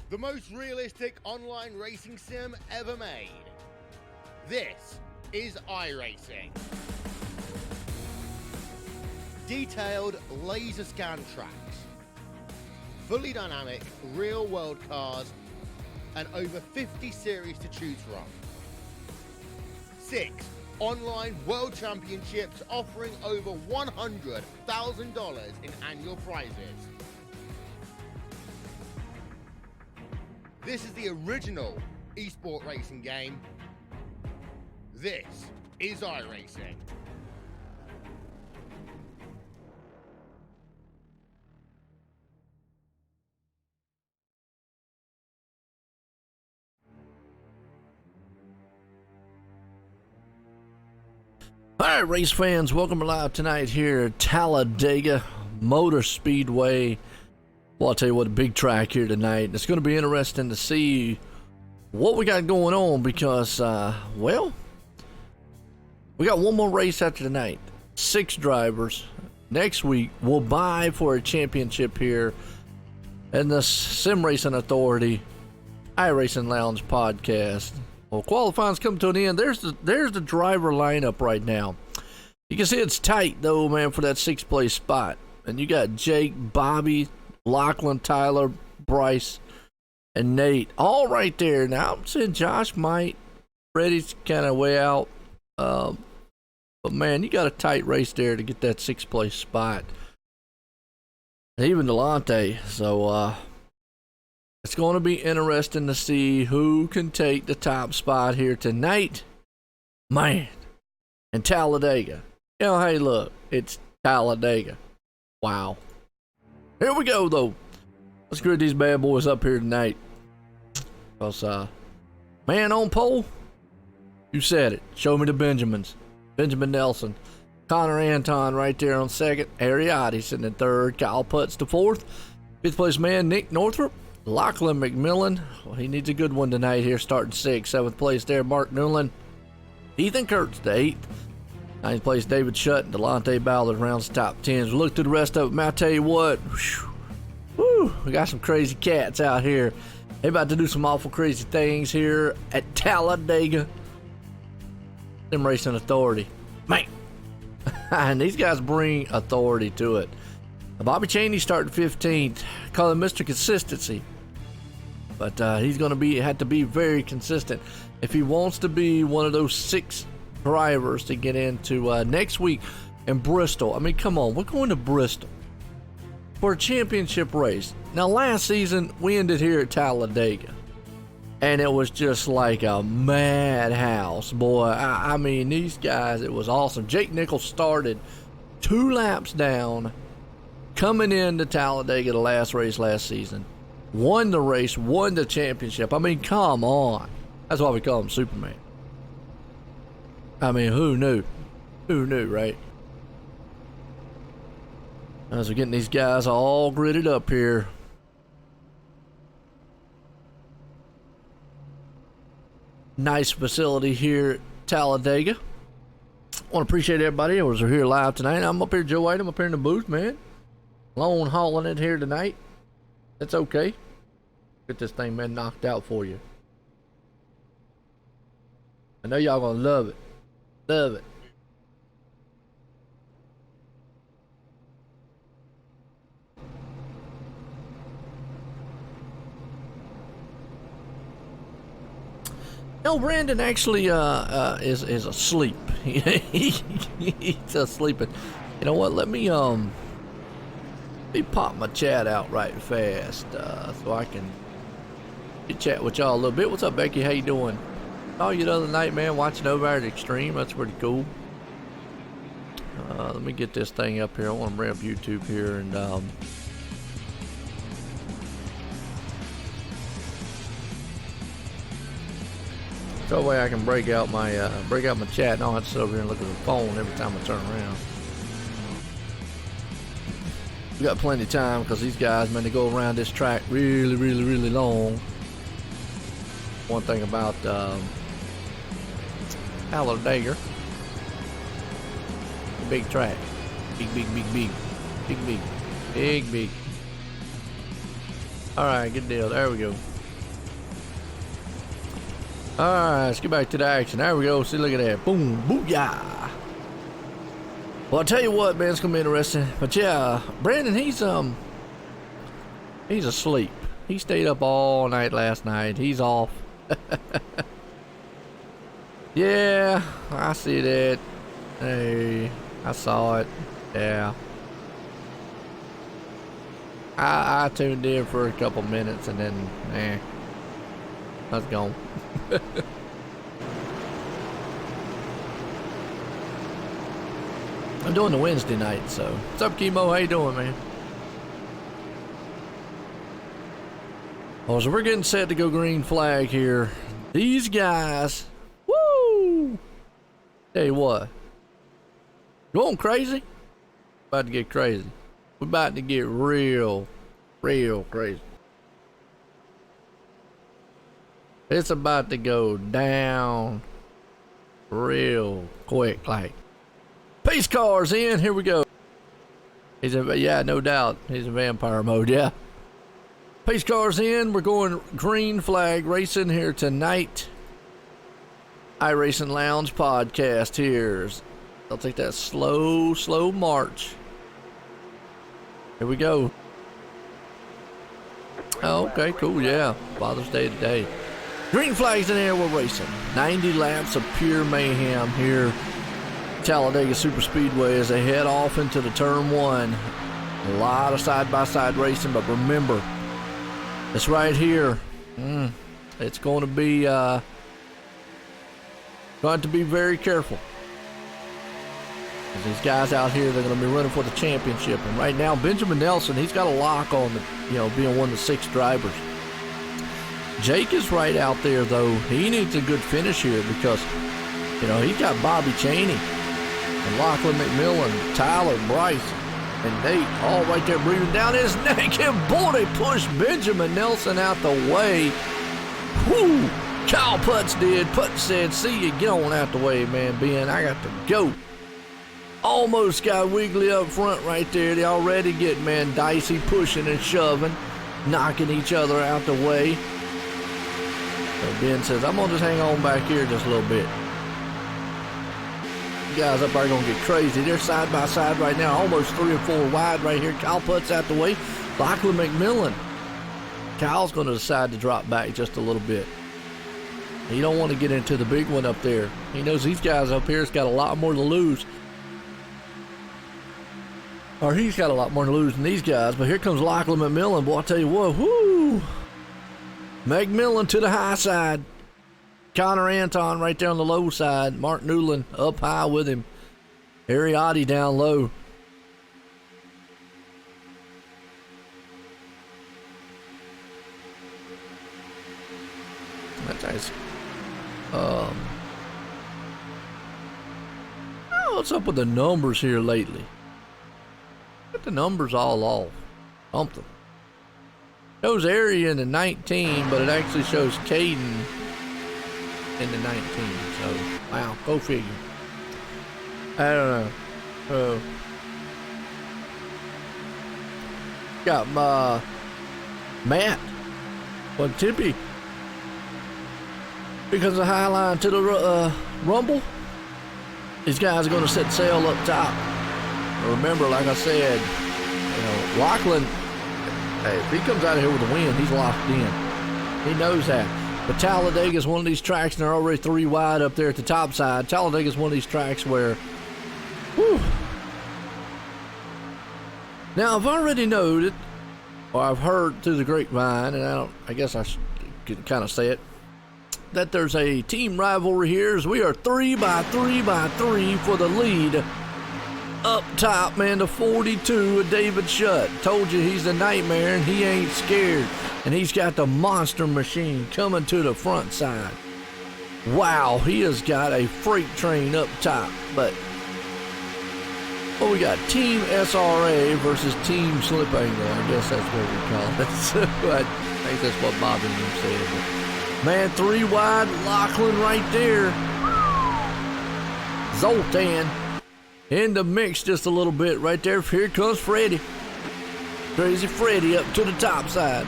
the most realistic online racing sim ever made. This is iRacing. Detailed laser scan tracks, fully dynamic real-world cars, and over 50 series to choose from. 6 online world championships offering over $100,000 in annual prizes. This is the original esport racing game. This is iRacing. All right, race fans, welcome live tonight here at Talladega Motor Speedway. Well, I'll tell you what, a big track here tonight. It's going to be interesting to see what we got going on because, well, we got one more race after tonight. 6 drivers. Next week, we'll vie for a championship here in the Sim Racing Authority iRacing Lounge Podcast. Well, qualifying's come to an end. There's the driver lineup right now. You can see it's tight, though, man, for that 6th place spot. And you got Jake, Bobby, Lachlan, Tyler, Bryce, and Nate all right there. Now, I'm saying Josh might. Freddie's kind of way out. But, man, you got a tight race there to get that 6th place spot. Even Delonte. So, it's going to be interesting to see who can take the top spot here tonight. Man, in Talladega. You know, hey, look, it's Talladega. Wow. Here we go, though. Let's get these bad boys up here tonight. Because, man on pole, you said it. Show me the Benjamins. Benjamin Nelson. Connor Anton right there on 2nd. Ariotti sitting in 3rd. Kyle Putz to 4th. 5th place man, Nick Northrup. Lachlan McMillan, well, he needs a good one tonight here, starting 6th. 7th place there, Mark Newland. Ethan Kurtz to 8th. 9th place, David Shutt and Delonte Ballard rounds the top 10s. We look through the rest of them. I'll tell you what, whew, we got some crazy cats out here. They about to do some awful crazy things here at Talladega Sim Racing Authority. Man, and these guys bring authority to it. Bobby Chaney starting 15th. Call him Mr. Consistency. But he's going to have to be very consistent if he wants to be one of those 6 drivers to get into next week in Bristol. I mean, come on, we're going to Bristol for a championship race. Now, last season, we ended here at Talladega, and it was just like a madhouse, boy. I mean, these guys, it was awesome. Jake Nichols started 2 laps down coming into Talladega, the last race last season. Won the race, won the championship. I mean, come on. That's why we call him Superman. I mean, who knew? Who knew, right? As we're getting these guys all gridded up here. Nice facility here at Talladega. I want to appreciate everybody who's here live tonight. I'm up here, Joe White. I'm up here in the booth, man. Lone hauling it here tonight. It's okay. Get this thing, man, knocked out for you. I know y'all gonna love it. Love it. No, Brandon actually is asleep. He's asleep. You know what? Let me pop my chat out right fast so I can chat with y'all a little bit. What's up, Becky? How you doing? Saw you the other night, man, watching over at Extreme. That's pretty cool. Let me get this thing up here. I want to bring up YouTube here and so that way I can break out my chat and I don't have to sit over here and look at the phone every time I turn around. We got plenty of time because these guys, man, they go around this track really, really, really long. One thing about Talladega, big track, big. All right, good deal. There we go. All right, let's get back to the action. There we go. See, look at that. Boom, booyah. Well, I'll tell you what, man, it's gonna be interesting. But yeah, Brandon, he's asleep. He stayed up all night last night. He's off. Yeah, I see that. Hey, I saw it. Yeah. I tuned in for a couple minutes and then, I was gone. I'm doing the Wednesday night, so. What's up, Chemo? How you doing, man? Oh, so we're getting set to go green flag here. These guys, woo! Tell you what, going crazy? About to get crazy. We're about to get real crazy. It's about to go down real quick, like. Pace cars in, here we go. Yeah, no doubt. He's in vampire mode, yeah. Pace cars in, we're going green flag racing here tonight. iRacing Lounge Podcast here. I'll take that slow march. Here we go. Oh, okay, cool, yeah. Father's Day today. Green flags in the air, we're racing. 90 laps of pure mayhem here. Talladega Super Speedway as they head off into the turn one. A lot of side-by-side racing, but remember, it's right here. It's going to be very careful. These guys out here, they're going to be running for the championship. And right now, Benjamin Nelson, he's got a lock on the, being one of the 6 drivers. Jake is right out there, though. He needs a good finish here because, he's got Bobby Chaney and Lachlan McMillan, Tyler Bryce, and Nate all right there breathing down his neck. And boy, they pushed Benjamin Nelson out the way. Whoo! Kyle Putz did. Putz said, see you, get on out the way, man, Ben. I got to go. Almost got Wiggly up front right there. They already get, man, dicey, pushing and shoving, knocking each other out the way. So Ben says, I'm going to just hang on back here just a little bit. You guys up there are going to get crazy. They're side by side right now, almost 3 or 4 wide right here. Kyle Putz out the way. Lachlan McMillan. Kyle's going to decide to drop back just a little bit. He don't want to get into the big one up there. He knows these guys up here has got a lot more to lose. Or he's got a lot more to lose than these guys. But here comes Lachlan McMillan. Boy, I tell you what, whoo! McMillan to the high side. Connor Anton right there on the low side. Mark Newland up high with him. Ariotti down low. That's nice. What's up with the numbers here lately? Get the numbers all off. Something. Shows Ari in the 19, but it actually shows Caden in the 19. So, wow, go figure. I don't know. Got Matt. Well, Tippy. Because of high line to the Rumble, these guys are going to set sail up top. Remember, like I said, Lachlan, hey, if he comes out of here with a win, he's locked in. He knows that. But Talladega is one of these tracks, and they're already 3 wide up there at the top side. Talladega is one of these tracks where, whew. Now, I've already noted, or I've heard through the grapevine, and I guess I could kind of say it, that there's a team rivalry here as we are 3 by 3 by 3 for the lead. Up top, man, the 42 of David Shutt. Told you he's a nightmare and he ain't scared. And he's got the monster machine coming to the front side. Wow, he has got a freight train up top. But, well, we got Team SRA versus Team Slip Angle. I guess that's what we call it. So I think that's what Bob and them said. But, man, 3 wide, Lachlan right there. Zoltan in the mix just a little bit right there. Here comes Freddie. Crazy Freddie up to the top side.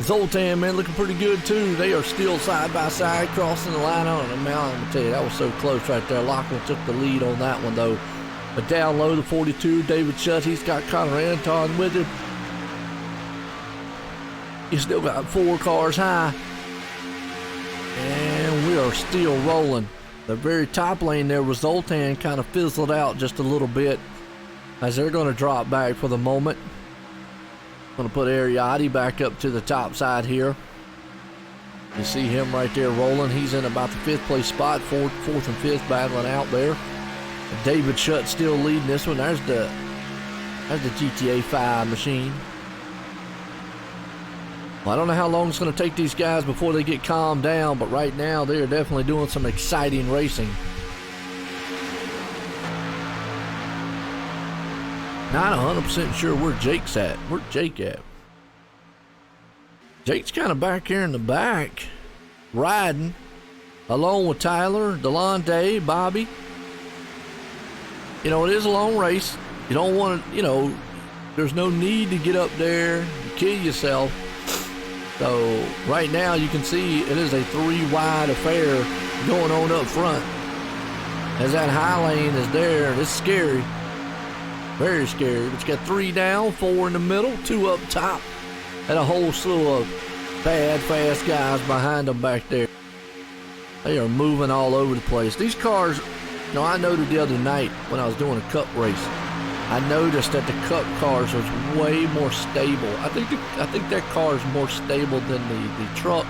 Zoltan, man, looking pretty good too. They are still side by side crossing the line on the mountain. I'm tell you, that was so close right there. Lachlan took the lead on that one though. But down low, the 42, David Shutt, he's got Connor Anton with him. He's still got 4 cars high. And we are still rolling. The very top lane there was Zoltan, kind of fizzled out just a little bit as they're going to drop back for the moment. Going to put Ariati back up to the top side here. You see him right there rolling. He's in about the 5th place spot, 4th and 5th battling out there. David Shutt still leading this one. There's the GTA 5 machine. Well, I don't know how long it's going to take these guys before they get calmed down, but right now they are definitely doing some exciting racing. Not 100% sure where Jake's at. Where's Jake at? Jake's kind of back here in the back, riding, along with Tyler, Delonte, Bobby. You know, it is a long race. You don't want to, there's no need to get up there and kill yourself. So right now you can see it is a 3-wide affair going on up front. As that high lane is there, it's scary. Very scary. But you got 3 down, 4 in the middle, 2 up top, and a whole slew of bad, fast guys behind them back there. They are moving all over the place. These cars, I noted the other night when I was doing a cup race, I noticed that the cup cars was way more stable. I think that car is more stable than the truck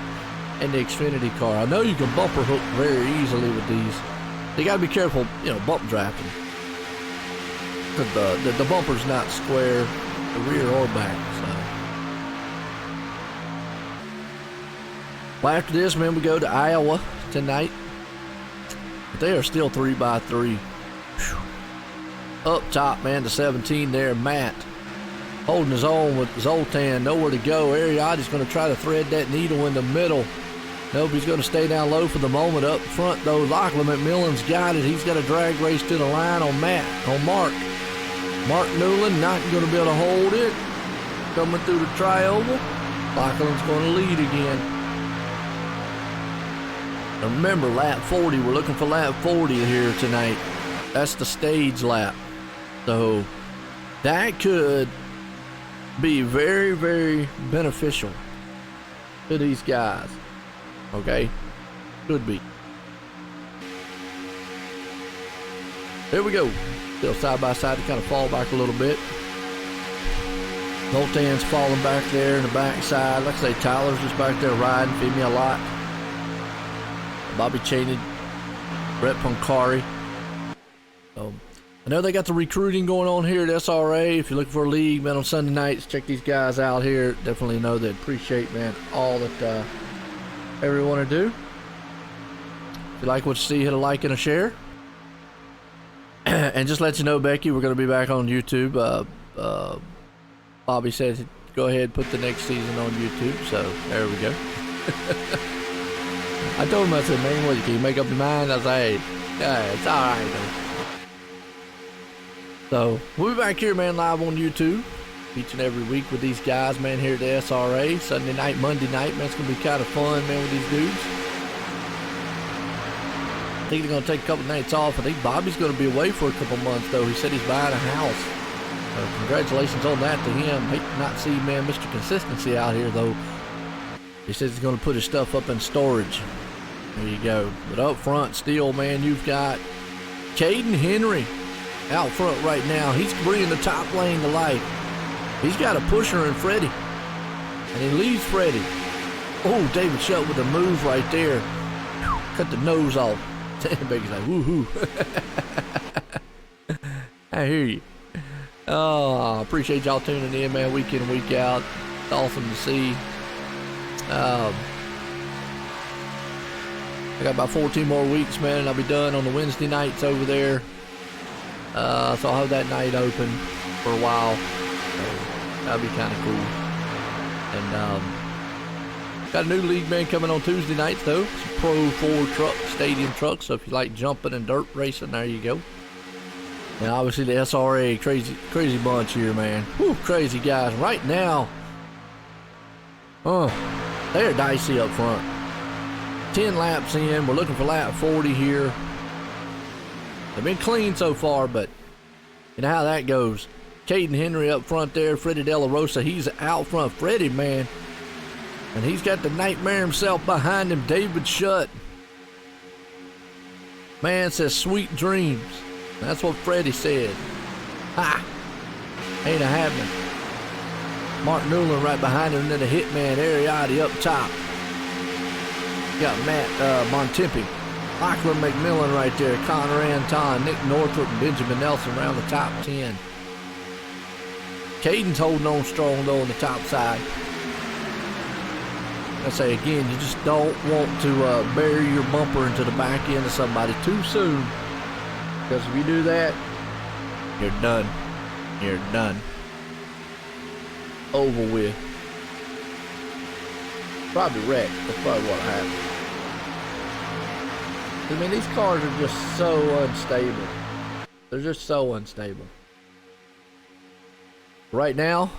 and the Xfinity car. I know you can bumper hook very easily with these. You got to be careful, bump drafting. The bumper's not square, the rear or back. So. Well, after this, man, we go to Iowa tonight. But they are still 3x3. Whew. Up top, man, to 17 there, Matt. Holding his own with Zoltan, nowhere to go. Ariati's going to try to thread that needle in the middle. Nope, he's going to stay down low for the moment. Up front, though, Lachlan McMillan's got it. He's got a drag race to the line on Mark. Mark Newland not going to be able to hold it. Coming through the tri-oval. Lachlan's going to lead again. Now remember, lap 40. We're looking for lap 40 here tonight. That's the stage lap. So that could be very, very beneficial to these guys. Okay? Could be. There we go. Still side by side to kind of fall back a little bit. Zoltan's falling back there in the back side. Like I say, Tyler's just back there riding, feeding me a lot. Bobby Cheney, Brett Poncari. I know they got the recruiting going on here at SRA. If you're looking for a league, man, on Sunday nights, check these guys out here. Definitely know they appreciate, man, all that everyone to do. If you like what you see, hit a like and a share. And just let you know, Becky, we're going to be back on YouTube. Bobby said, go ahead, put the next season on YouTube. So there we go. I told him, I said, man, what, can you make up your mind? I was like, hey, yeah, it's all right, though. So we'll be back here, man, live on YouTube each and every week with these guys, man, here at the SRA. Sunday night, Monday night, man, it's going to be kind of fun, man, with these dudes. I think they're going to take a couple nights off. I think Bobby's going to be away for a couple months, though. He said he's buying a house. So congratulations on that to him. Hate to not see, man, Mr. Consistency out here, though. He says he's going to put his stuff up in storage. There you go. But up front still, man, you've got Caden Henry out front right now. He's bringing the top lane to life. He's got a pusher in Freddie. And he leaves Freddie. Oh, David Shutt with a move right there. Cut the nose off. Becky's like, woohoo. I hear you. Oh, I appreciate y'all tuning in, man, week in and week out. It's awesome to see. I got about 14 more weeks, man, and I'll be done on the Wednesday nights over there. So I'll have that night open for a while. So that'll be kind of cool. And got a new league, man, coming on Tuesday nights, though. Some Pro 4 truck, stadium trucks. So if you like jumping and dirt racing, there you go. And obviously the SRA, crazy bunch here, man. Whew, crazy guys. Right now, They're dicey up front. 10 laps in. We're looking for lap 40 here. They've been clean so far, but you know how that goes. Caden Henry up front there. Freddie De La Rosa, he's out front. Freddie, man. And he's got the nightmare himself behind him, David Shutt. Man says sweet dreams. That's what Freddie said. Ha! Ain't a happening. Mark Newland right behind him, and then the hitman, Ariotti up top. Got Matt Bontempi. Lachlan McMillan right there. Connor Anton, Nick Northrup, and Benjamin Nelson around the top 10. Caden's holding on strong, though, on the top side. I say again, you just don't want to bury your bumper into the back end of somebody too soon. Because if you do that, you're done. You're done. Over with. Probably wrecked. That's probably what happened. I mean, these cars are just so unstable. They're just so unstable. Right now,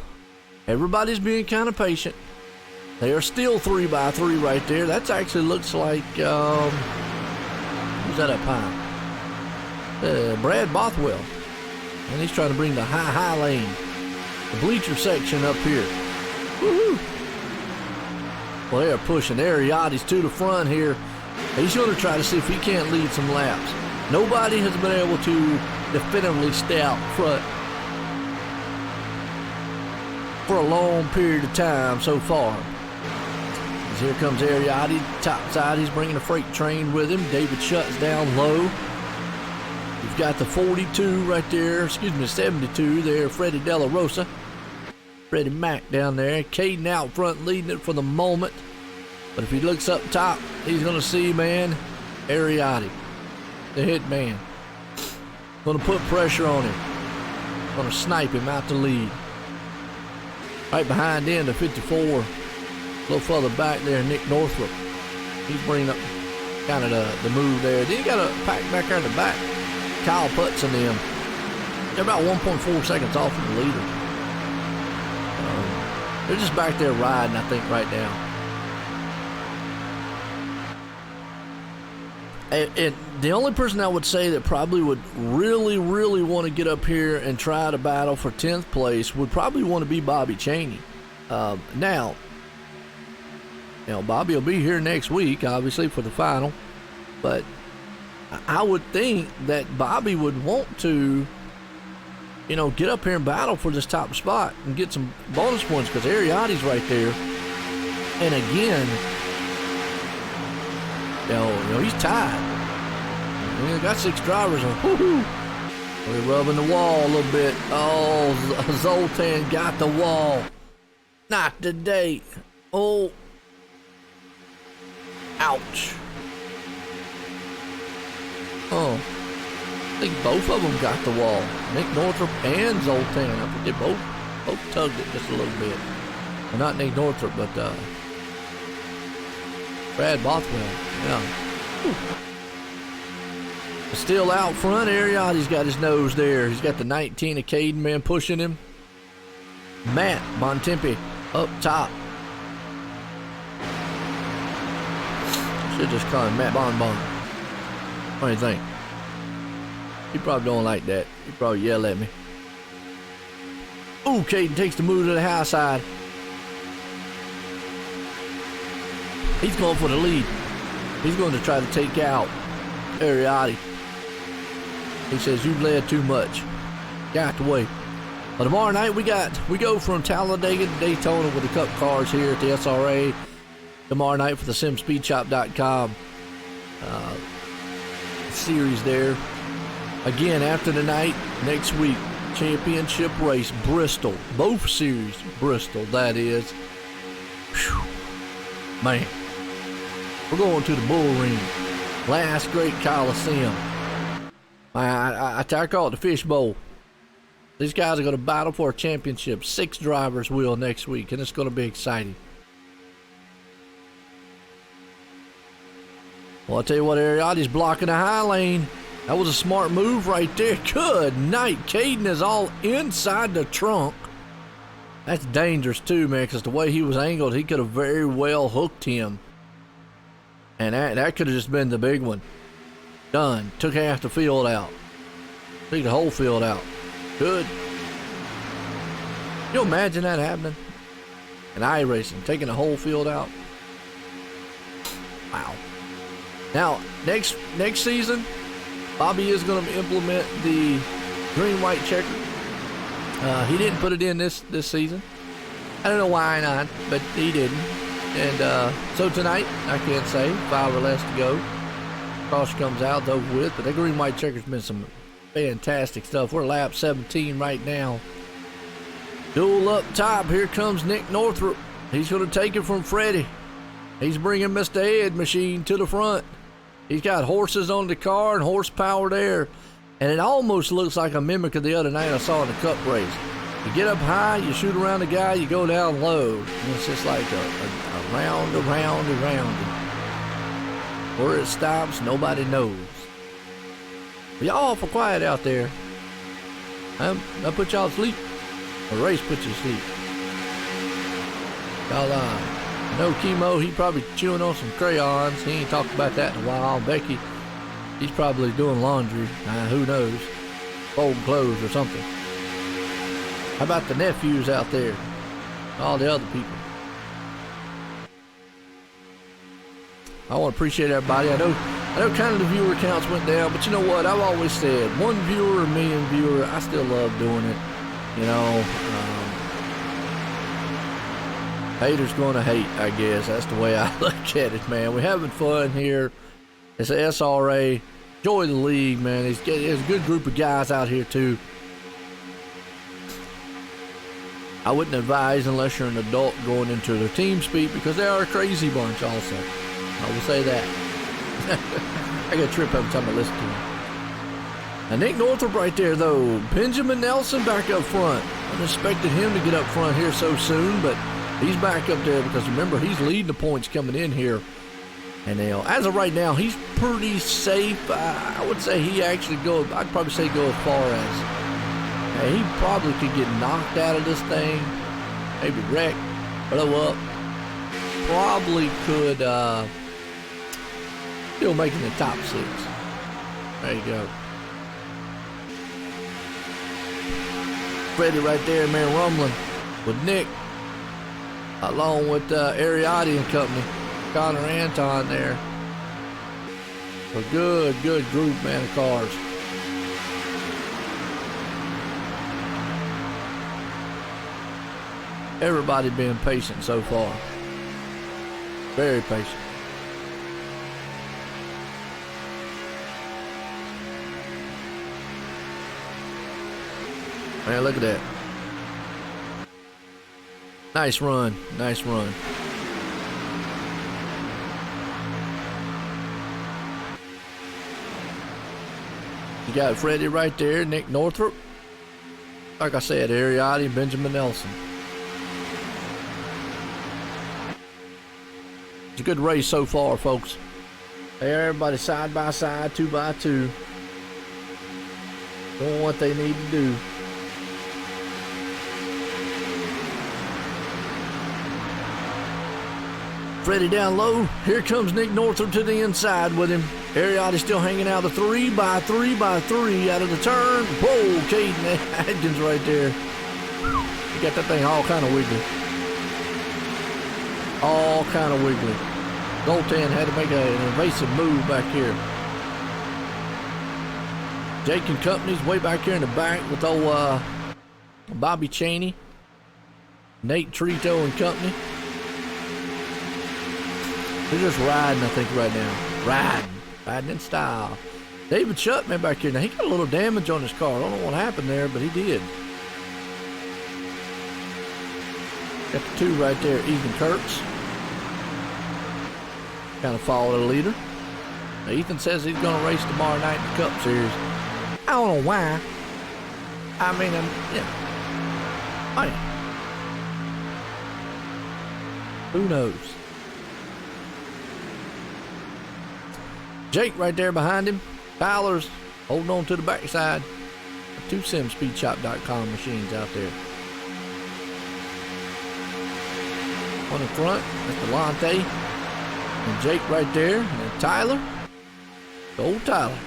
everybody's being kind of patient. They are still 3x3 right there. That actually looks like, who's that up high? Brad Bothwell. And he's trying to bring the high lane. The bleacher section up here. Woohoo! Well, they are pushing Ariotti's to the front here. He's going to try to see if he can't lead some laps. Nobody has been able to definitively stay out front for a long period of time so far. As here comes Ariotti, top side. He's bringing a freight train with him. David Shutt's down low. You've got the 42 right there, 72 there, Freddie De La Rosa. Freddie Mack down there. Caden out front leading it for the moment. But if he looks up top, he's going to see, man, Ariotti, the hit man. Going to put pressure on him. Going to snipe him out the lead. Right behind him, the 54. A little further back there, Nick Northrup. He's bringing up kind of the move there. Then you got a pack back there in the back. Kyle Putz and them. They're about 1.4 seconds off of the leader. They're just back there riding, I think, right now. And the only person I would say that probably would really, really want to get up here and try to battle for 10th place would probably want to be Bobby Chaney. Now, Bobby will be here next week, obviously, for the final. But I would think that Bobby would want to, get up here and battle for this top spot and get some bonus points because Ariotti's right there. And again, he's tied. He's got 6 drivers on. Woo-hoo. They're rubbing the wall a little bit. Oh, Zoltan got the wall. Not today. Oh. Ouch. Oh. I think both of them got the wall. Nick Northrup and Zoltan. I think they both tugged it just a little bit. Well, not Nick Northrup, but Brad Bothwell. Yeah. Whew. Still out front, Ariotti's got his nose there. He's got the 19 of Caden, man, pushing him. Matt Bontempi up top. Should just call him Matt Bonbon. What do you think? He probably don't like that. He probably yell at me. Ooh, Caden takes the move to the high side. He's going for the lead. He's going to try to take out Ariotti. He says, you've led too much. Got to wait. But tomorrow night we go from Talladega to Daytona with the Cup cars here at the SRA. Tomorrow night for the SimSpeedShop.com series there. Again, after the night, next week, championship race, Bristol. Both series, Bristol, that is. Whew. Man, we're going to the Bull Ring. Last great Coliseum. I call it the Fish Bowl. These guys are going to battle for a championship. 6 drivers will next week, and it's going to be exciting. Well, I'll tell you what, Ariotti's blocking the high lane. That was a smart move right there. Good night. Caden is all inside the trunk. That's dangerous too, man, because the way he was angled, he could have very well hooked him. And that could have just been the big one. Done. Took half the field out. Took the whole field out. Good. Can you imagine that happening? An iRacing, taking the whole field out. Wow. Now, next season, Bobby is going to implement the green-white checker. He didn't put it in this season. I don't know why not, but he didn't. And so tonight, I can't say, 5 or less to go. Caution comes out, it's over with. But that green-white checker's been some fantastic stuff. We're lap 17 right now. Duel up top. Here comes Nick Northrup. He's going to take it from Freddie. He's bringing Mr. Ed Machine to the front. He's got horses on the car and horsepower there. And it almost looks like a mimic of the other night I saw in the Cup race. You get up high, you shoot around the guy, you go down low. And it's just like a round, around. Where it stops, nobody knows. But y'all awful quiet out there. I put y'all to sleep. The race put you to sleep. Y'all I know Chemo, he probably chewing on some crayons. He ain't talked about that in a while. Becky, he's probably doing laundry. Who knows? Folding clothes or something. How about the nephews out there? All the other people. I want to appreciate everybody. I know kind of the viewer counts went down, but you know what? I've always said, one viewer, a million viewer. I still love doing it. You know, haters gonna hate, I guess. That's the way I look at it, man. We're having fun here. It's a SRA. Enjoy the league, man. There's a good group of guys out here, too. I wouldn't advise unless you're an adult going into their team speak because they are a crazy bunch also. I will say that. I get a trip every time I listen to them. And Nick Northrup right there, though. Benjamin Nelson back up front. I expected him to get up front here so soon, but he's back up there because remember, he's leading the points coming in here. And as of right now, he's pretty safe. I would say he actually I'd probably say go as far as he probably could get knocked out of this thing, maybe wreck, blow up. Probably could still make it in the top 6. There you go. Freddie right there, man, rumbling with Nick, along with Ariati and company. Connor Anton there. A good group, man, of cars. Everybody being patient so far. Very patient. Man, look at that. Nice run. Nice run. You got Freddie right there, Nick Northrup. Like I said, Ariati, Benjamin Nelson. It's a good race so far, folks. Everybody side by side, 2 by 2. Doing what they need to do. Freddie down low. Here comes Nick Northrup to the inside with him. Ariati still hanging out the 3 by 3 by 3 out of the turn. Whoa, Caden Adkins right there. He got that thing all kind of wiggly. All kind of wiggly. Goltan had to make an invasive move back here. Jake and company's way back here in the back with old Bobby Cheney, Nate Trito and company. They're just riding, I think, right now. Riding in style. David Shutman back here. Now, he got a little damage on his car. I don't know what happened there, but he did. Got the 2 right there, Ethan Kurtz. Kind of follow the leader. Now, Ethan says he's going to race tomorrow night in the Cup Series. I don't know why. I mean, who knows? Jake right there behind him. Tyler's holding on to the backside. 2simspeedshop.com machines out there. on the front. That's Delonte and Jake right there. And then Tyler. Old Tyler.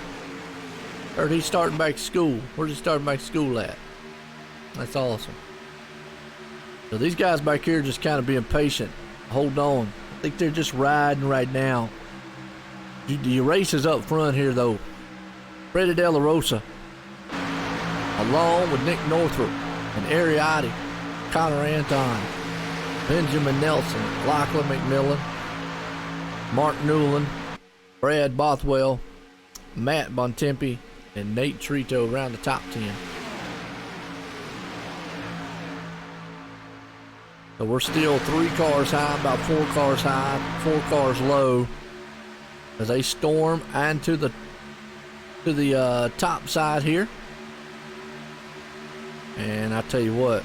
Heard he's starting back to school. Where's he starting back to school at? That's awesome. So these guys back here just kind of being patient. Hold on. I think they're just riding right now. The race is up front here, though. Freddie De La Rosa, along with Nick Northrup and Ariotti, Connor Anton, Benjamin Nelson, Lachlan McMillan, Mark Newland, Brad Bothwell, Matt Bontempi, and Nate Trito around the top 10. So we're still 3 cars high, about 4 cars high, 4 cars low, as they storm and to the top side here. And I tell you what,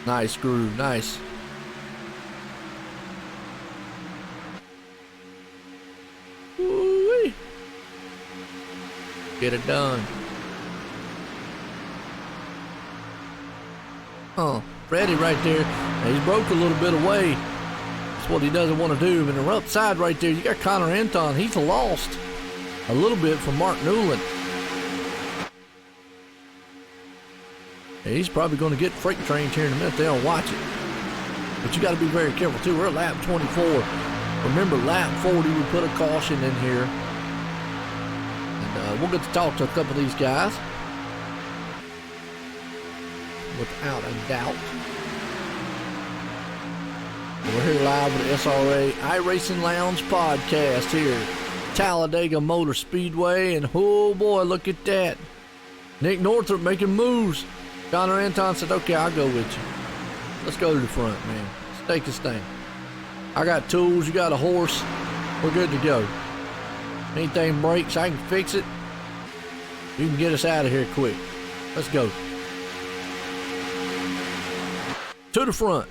nice groove, nice. Woo-wee. Get it done. Oh, Freddie right there. Now he's broke a little bit away. That's what he doesn't want to do. And the upside right there, you got Connor Anton. He's lost a little bit from Mark Newland. And he's probably going to get freight trains here in a minute. They don't watch it. But you got to be very careful too. We're at lap 24. Remember, lap 40, we put a caution in here. And we'll get to talk to a couple of these guys. Without a doubt. We're here live with the SRA iRacing Lounge Podcast here. Talladega Motor Speedway, and oh boy, look at that. Nick Northrup making moves. Connor Anton said, okay, I'll go with you. Let's go to the front, man. Let's take this thing. I got tools, you got a horse. We're good to go. Anything breaks, I can fix it. You can get us out of here quick. Let's go. To the front.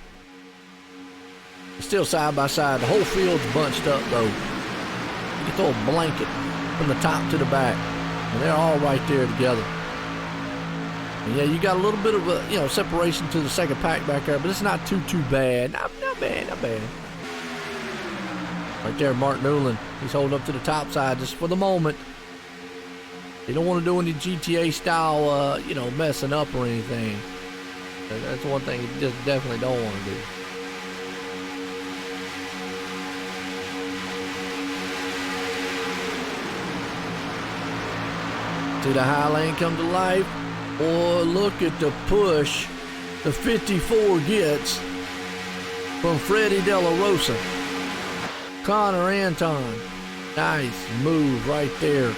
It's still side by side. The whole field's bunched up though. You can throw a blanket from the top to the back, and they're all right there together. And yeah, you got a little bit of a separation to the second pack back there, but it's not too bad. Not bad. Right there, Mark Newland. He's holding up to the top side just for the moment. You don't want to do any GTA style, messing up or anything. That's one thing you just definitely don't want to do. See the high lane come to life. Boy, look at the push the 54 gets from Freddie De La Rosa. Connor Anton. Nice move right there.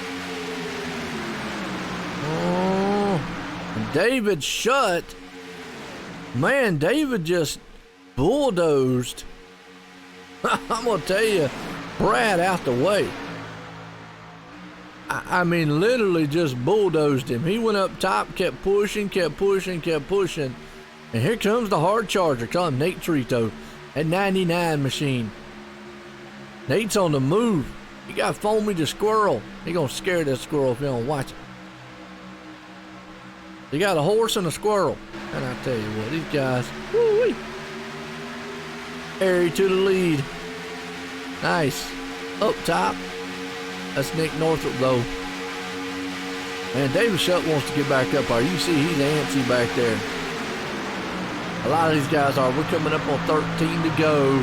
Oh, and David Shutt. Man, David just bulldozed. I'm going to tell you, Brad out the way. I mean, literally just bulldozed him. He went up top, kept pushing. And here comes the hard charger. Call him Nate Trito, at 99 machine. Nate's on the move. He got Foamy the squirrel. He going to scare that squirrel if you don't watch it. You got a horse and a squirrel. And I tell you what, these guys, woo-wee. Harry to the lead. Nice. Up top. That's Nick Northrup, though. Man, David Shutt wants to get back up there. You see he's antsy back there. A lot of these guys are. We're coming up on 13 to go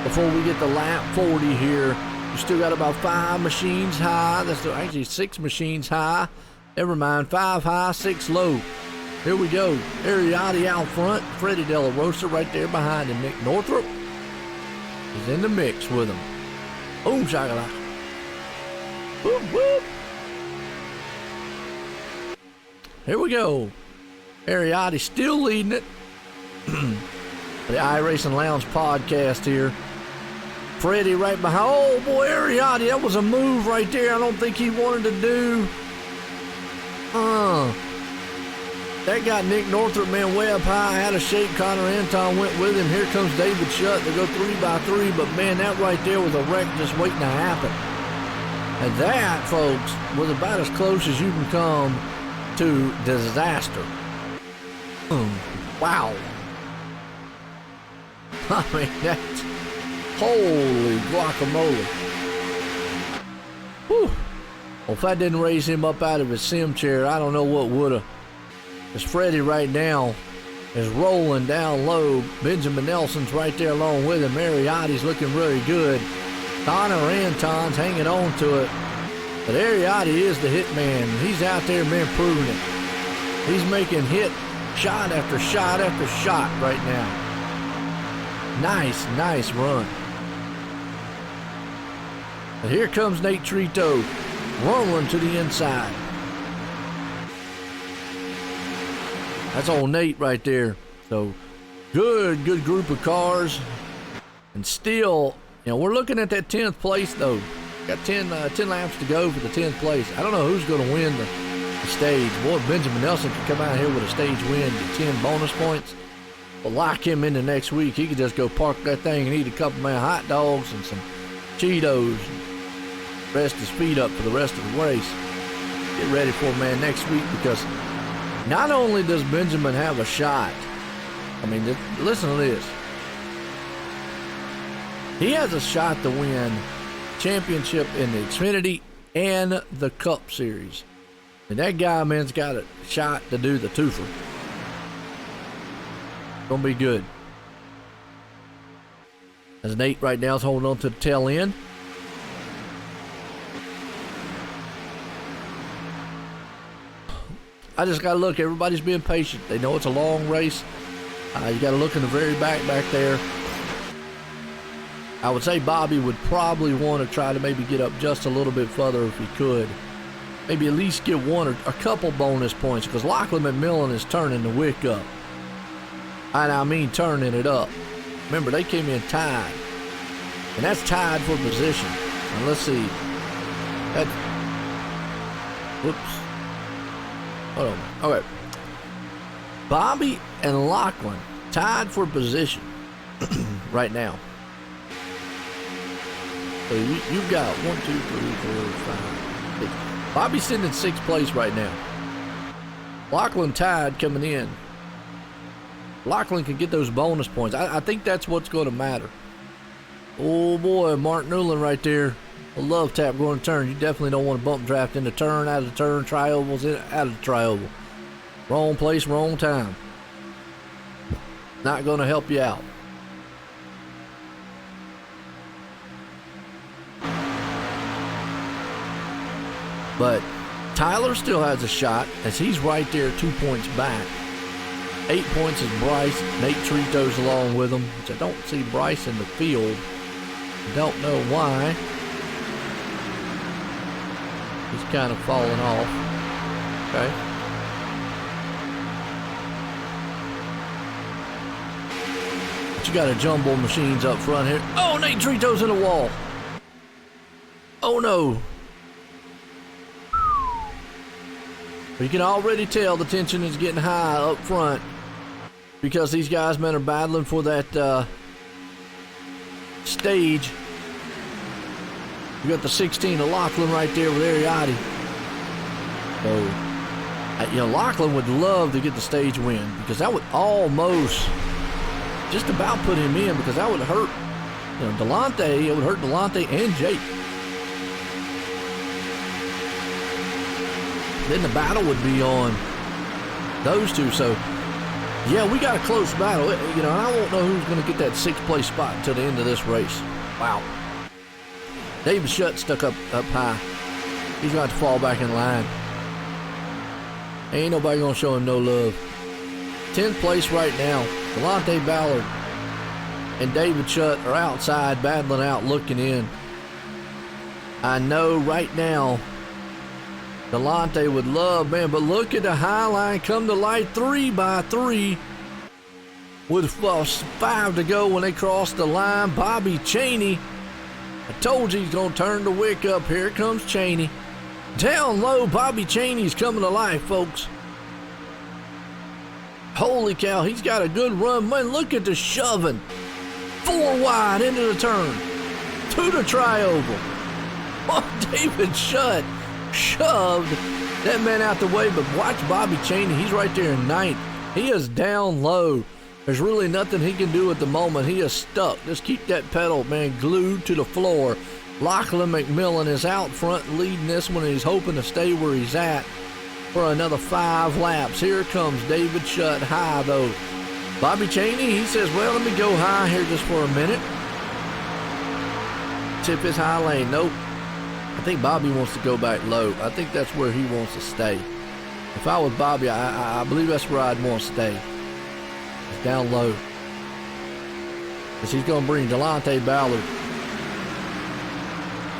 before we get to lap 40 here. You still got about 5 machines high. That's actually 6 machines high. Never mind, 5 high, 6 low. Here we go. Ariotti out front. Freddie De La Rosa right there behind him. Nick Northrup is in the mix with him. Boom, shakalaka. Whoop, whoop. Here we go. Ariotti still leading it. The iRacing Lounge podcast here. Freddie right behind. Oh boy, Ariotti, that was a move right there. I don't think he wanted to do. That got Nick Northrup, man, way up high, out of shape. Connor Anton went with him. Here comes David Shutt. They go 3 by 3, but man, that right there was a wreck just waiting to happen. And that, folks, was about as close as you can come to disaster. Wow. I mean, that's holy guacamole. Whew. Well, if I didn't raise him up out of his sim chair, I don't know what would've. Because Freddie right now is rolling down low. Benjamin Nelson's right there along with him. Ariotti's looking really good. Connor Anton's hanging on to it. But Ariotti is the hit man. He's out there, man, proving it. He's making hit shot after shot after shot right now. Nice run. But here comes Nate Trito rolling to the inside. That's old Nate right there. So good group of cars. And still, we're looking at that 10th place though. Got 10 laps to go for the 10th place. I don't know who's going to win the stage. Boy, Benjamin Nelson could come out here with a stage win, get 10 bonus points. But lock him into next week. He could just go park that thing and eat a couple of hot dogs and some Cheetos and rest his feet up for the rest of the race. Get ready for man next week, because not only does Benjamin have a shot, I mean, listen to this. He has a shot to win championship in the Xfinity and the Cup Series. And that guy, man's got a shot to do the twofer. Gonna be good. As Nate right now is holding on to the tail end. I just got to look. Everybody's being patient. They know it's a long race. You got to look in the very back there. I would say Bobby would probably want to try to maybe get up just a little bit further if he could. Maybe at least get one or a couple bonus points, because Lachlan McMillan is turning the wick up. And I mean turning it up. Remember, they came in tied. And that's tied for position. Now let's see. Whoops. Hold on. Okay. Bobby and Lachlan tied for position right now. So you've got 1, 2, 3, 4, 5, 6. Bobby's sitting in 6th place right now. Lachlan tied coming in. Lachlan can get those bonus points. I think that's what's going to matter. Oh boy, Mark Newland right there. A love tap going to turn. You definitely don't want to bump draft into turn, out of the turn, tri-ovals, out of the tri-oval. Wrong place, wrong time. Not going to help you out. But Tyler still has a shot, as he's right there 2 points back. 8 points is Bryce. Nate Trito's along with him, which I don't see Bryce in the field. Don't know why. He's kind of falling off. Okay. But you got a jumbo machines up front here. Oh, Nate Trito's in the wall. Oh no. You can already tell the tension is getting high up front, because these guys, men, are battling for that stage. You got the 16 of Lachlan right there with Ariotti. So, Lachlan would love to get the stage win, because that would almost just about put him in, because that would hurt, Delonte. It would hurt Delonte and Jake. Then the battle would be on those two. So, yeah, we got a close battle. And I won't know who's going to get that 6th place spot until the end of this race. Wow. David Shutt stuck up high. He's going to have to fall back in line. Ain't nobody going to show him no love. 10th place right now. Delonte Ballard and David Shutt are outside, battling out, looking in. I know right now Delonte would love, man, but look at the high line come to light 3 by 3 with 5 to go when they cross the line. Bobby Cheney, I told you he's going to turn the wick up. Here comes Cheney. Down low, Bobby Cheney's coming to life, folks. Holy cow, he's got a good run. Man, look at the shoving. 4 wide into the turn. To the tri-oval. Oh, David Shutt shoved that man out the way, but watch Bobby Cheney. He's right there in 9th. He is down low. There's really nothing he can do at the moment. He is stuck. Just keep that pedal, man, glued to the floor. Lachlan McMillan is out front leading this one, and he's hoping to stay where he's at for another 5 laps. Here comes David Shutt high, though. Bobby Chaney, he says, well, let me go high here just for a minute. Tip his high lane. Nope. I think Bobby wants to go back low. I think that's where he wants to stay. If I was Bobby, I believe that's where I'd want to stay. It's down low. Because he's going to bring Delonte Ballard.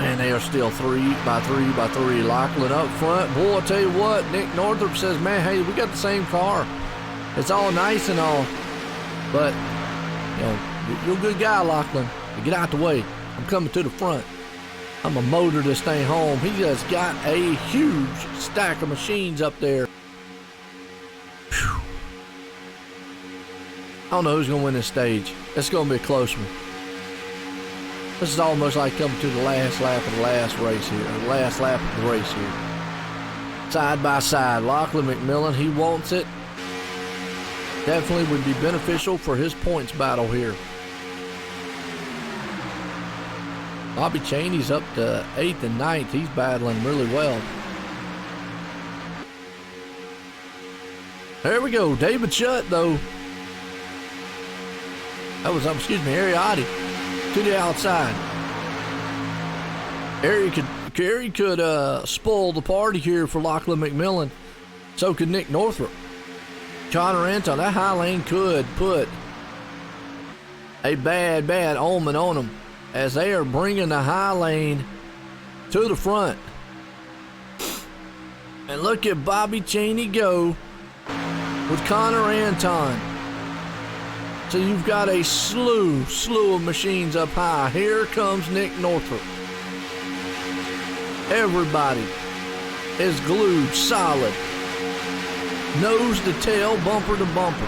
And they are still 3 by 3 by 3. Lachlan up front. Boy, I tell you what, Nick Northrup says, man, hey, we got the same car. It's all nice and all. But, you know, you're a good guy, Lachlan. Get out the way. I'm coming to the front. I'm a motor this thing home. He just got a huge stack of machines up there. Whew. I don't know who's going to win this stage. It's going to be a close one. This is almost like coming to the last lap of the last race here. The last lap of the race here. Side by side. Lachlan McMillan, he wants it. Definitely would be beneficial for his points battle here. Bobby Chaney's up to 8th and 9th. He's battling really well. There we go. David Shutt, though. That was, Ariotti to the outside. Harry could spoil the party here for Lachlan McMillan. So could Nick Northrup. Connor Anton, that high lane could put a bad omen on them as they are bringing the high lane to the front. And look at Bobby Chaney go with Connor Anton. So you've got a slew of machines up high. Here comes Nick Northrup. Everybody is glued solid. Nose to tail, bumper to bumper.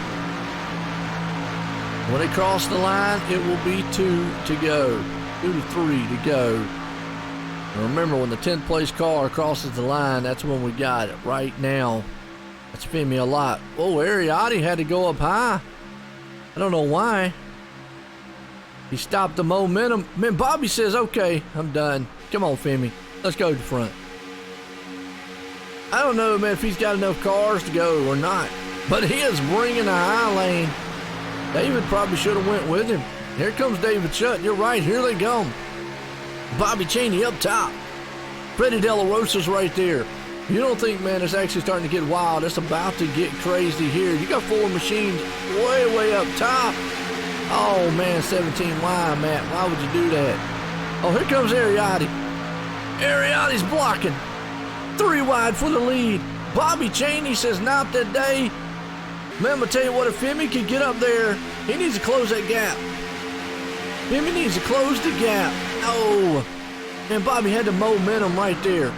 When they cross the line, it will be 2 to go. 2 to 3 to go. And remember, when the 10th place car crosses the line, that's when we got it. Right now, that's been me a lot. Oh, Ariotti had to go up high. I don't know why. He stopped the momentum. Man, Bobby says, okay, I'm done. Come on, Femi. Let's go to the front. I don't know, man, if he's got enough cars to go or not. But he is bringing a high lane. David probably should have went with him. Here comes David Shutt. You're right. Here they go. Bobby Chaney up top. Freddie De La Rosa's right there. You don't think, man, it's actually starting to get wild. It's about to get crazy here. You got 4 machines way up top. Oh, man, 17. Why, Matt? Why would you do that? Oh, here comes Ariotti. Ariotti's blocking. 3 wide for the lead. Bobby Chaney says, not today. Man, I'm going to tell you what, if Femi can get up there, he needs to close that gap. Femi needs to close the gap. Oh, and Bobby had the momentum right there.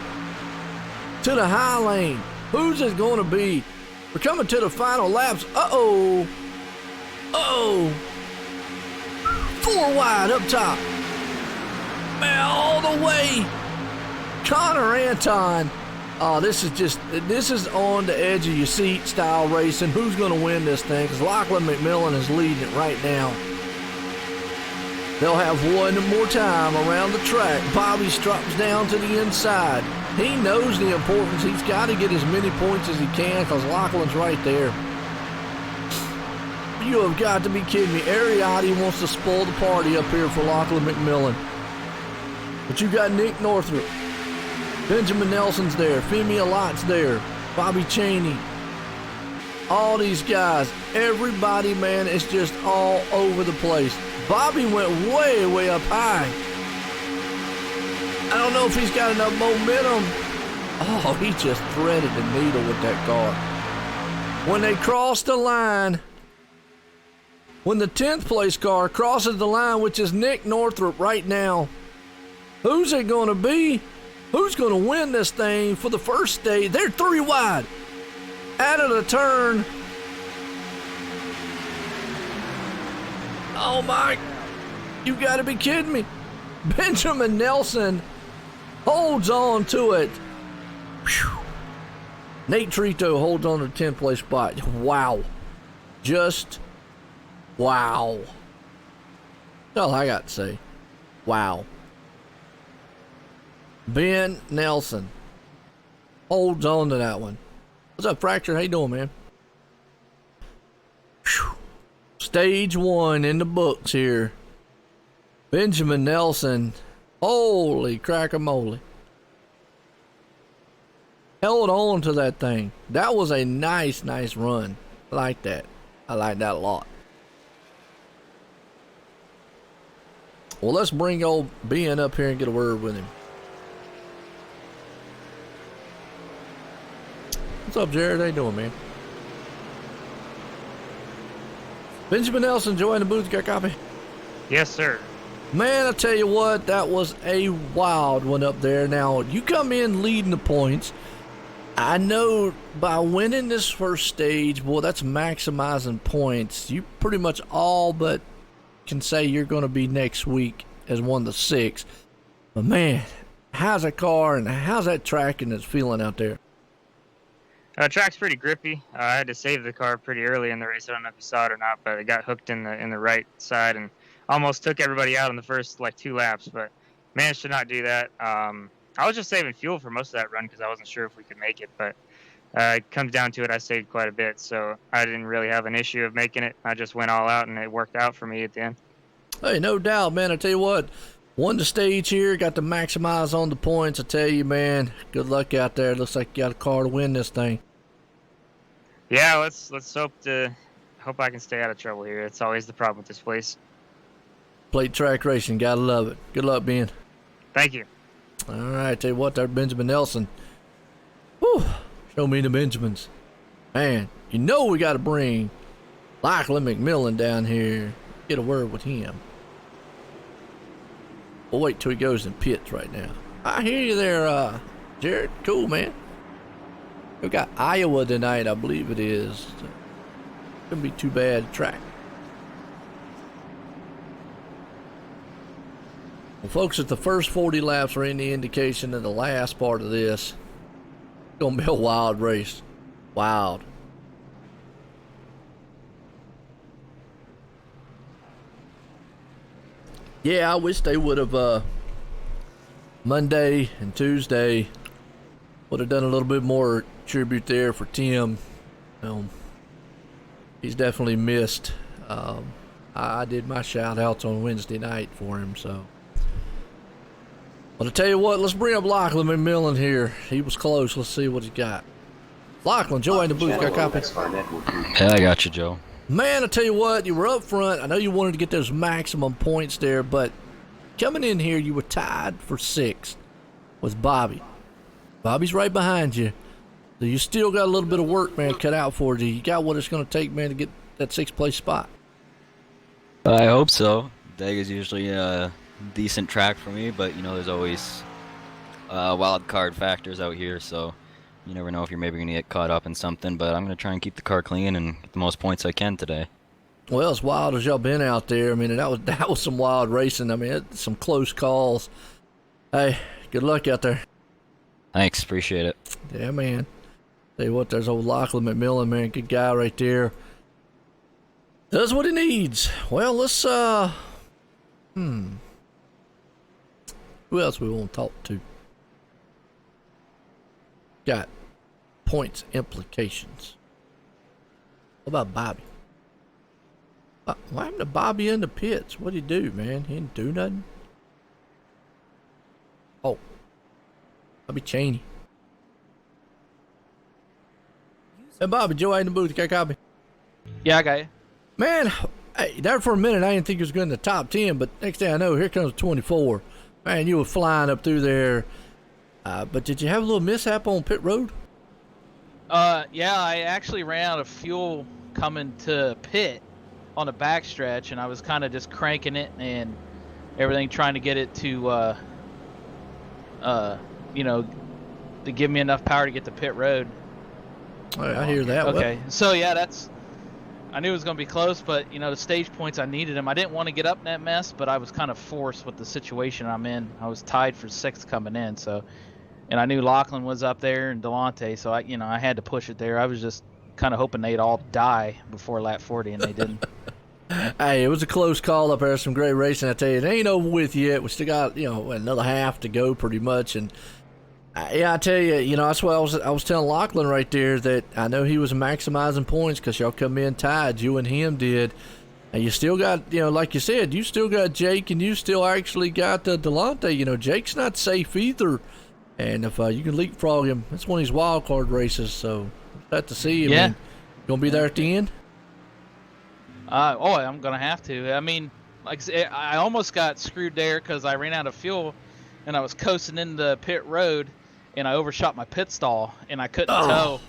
To the high lane. Who's it going to be? We're coming to the final laps. Uh-oh. 4 wide up top. Man, all the way. Connor Anton. Oh, this is on the edge of your seat style racing. Who's going to win this thing? Because Lachlan McMillan is leading it right now. They'll have one more time around the track. Bobby drops down to the inside. He knows the importance. He's got to get as many points as he can because Lachlan's right there. You have got to be kidding me. Ariotti wants to spoil the party up here for Lachlan McMillan. But you got Nick Northrup. Benjamin Nelson's there. Femi Alot's there. Bobby Chaney. All these guys. Everybody, man, is just all over the place. Bobby went way up high. I don't know if he's got enough momentum. Oh, he just threaded the needle with that car. When they cross the line, when the 10th place car crosses the line, which is Nick Northrup right now, who's it going to be? Who's going to win this thing for the first stage? They're 3 wide. Out of the turn. Oh my, you got to be kidding me. Benjamin Nelson holds on to it. Whew. Nate Trito holds on to the 10th place spot. Wow. Just Wow. That's all I got to say. Wow. Ben Nelson holds on to that one. What's up, Fracture? How you doing, man? Whew. Stage 1 in the books here. Benjamin Nelson. Holy crack-a-mole. Held on to that thing. That was a nice run. I like that. I like that a lot. Well, let's bring old Ben up here and get a word with him. What's up, Jared? How you doing, man? Benjamin Nelson, join the booth. Got a copy? Yes, sir. Man, I tell you what, that was a wild one up there. Now, you come in leading the points. I know by winning this first stage, boy, that's maximizing points. You pretty much all but can say you're going to be next week as one of the 6. But man, how's that car and how's that track and it's feeling out there? Track's pretty grippy. I had to save the car pretty early in the race. I don't know if you saw it or not, but it got hooked in the right side and almost took everybody out in the first 2 laps, but managed to not do that. I was just saving fuel for most of that run because I wasn't sure if we could make it, but it comes down to it, I saved quite a bit, so I didn't really have an issue of making it. I just went all out, and it worked out for me at the end. Hey, no doubt, man. I tell you what, won the stage here, got to maximize on the points. I tell you, man, good luck out there. Looks like you got a car to win this thing. Yeah, let's hope I can stay out of trouble here. It's always the problem with this place. Plate track racing, gotta love it. Good luck, Ben. Thank you. All right, tell you what, there, Benjamin Nelson. Whew, show me the Benjamins. Man, you know we got to bring Lachlan McMillan down here. Get a word with him. We'll wait till he goes in pits right now. I hear you there, Jared. Cool, man. We got Iowa tonight, I believe it is. So, couldn't be too bad a track. Well, folks, if the first 40 laps are any indication of the last part of this, it's going to be a wild race. Wild. Yeah, I wish they would have, Monday and Tuesday, would have done a little bit more tribute there for Tim. He's definitely missed. I did my shout outs on Wednesday night for him, so. But I tell you what, let's bring up Lachlan McMillan here. He was close. Let's see what he's got. Lachlan, Joe in the booth. Got a copy? Yeah, I got you, Joe. Man, I tell you what, you were up front. I know you wanted to get those maximum points there, but coming in here, you were tied for 6th with Bobby. Bobby's right behind you. So you still got a little bit of work, man, cut out for you. You got what it's going to take, man, to get that 6th place spot. I hope so. Dega's usually a decent track for me, but, there's always wild card factors out here, so you never know if you're maybe going to get caught up in something, but I'm going to try and keep the car clean and get the most points I can today. Well, as wild as y'all been out there, I mean, that was some wild racing. I mean, some close calls. Hey, good luck out there. Thanks, appreciate it. Yeah, man. Tell you what, there's old Lachlan McMillan, man. Good guy right there. Does what he needs. Well, let's, who else we want to talk to? Got points implications. What about Bobby? Why happened to Bobby in the pits? What'd he do, man? He didn't do nothing? Oh. Bobby Cheney. Hey, Bobby, Joe in the booth. Got a copy? Yeah, I got you. Man, hey, there for a minute, I didn't think he was going in the top 10, but next thing I know, here comes 24. Man, you were flying up through there. But did you have a little mishap on pit road? Yeah, I actually ran out of fuel coming to pit on the backstretch, and I was kind of just cranking it and everything, trying to get it to, to give me enough power to get to pit road. All right, I hear that. Okay, so yeah, I knew it was going to be close, but, the stage points, I needed them. I didn't want to get up in that mess, but I was kind of forced with the situation I'm in. I was tied for 6th coming in, so, and I knew Lachlan was up there and Delonte, so I had to push it there. I was just kind of hoping they'd all die before lap 40, and they didn't. Hey, it was a close call up there. Some great racing. I tell you, it ain't over with yet. We still got, another half to go pretty much. And I tell you, that's what I was telling Lachlan right there, that I know he was maximizing points because y'all come in tied. You and him did. And you still got, like you said, you still got Jake, and you still actually got Delonte. Jake's not safe either. And if you can leapfrog him, it's one of these wild card races. So, glad to see you. Yeah. Gonna be there at the end? I'm gonna have to. I mean, like I said, I almost got screwed there because I ran out of fuel, and I was coasting into pit road, and I overshot my pit stall, and I couldn't tow.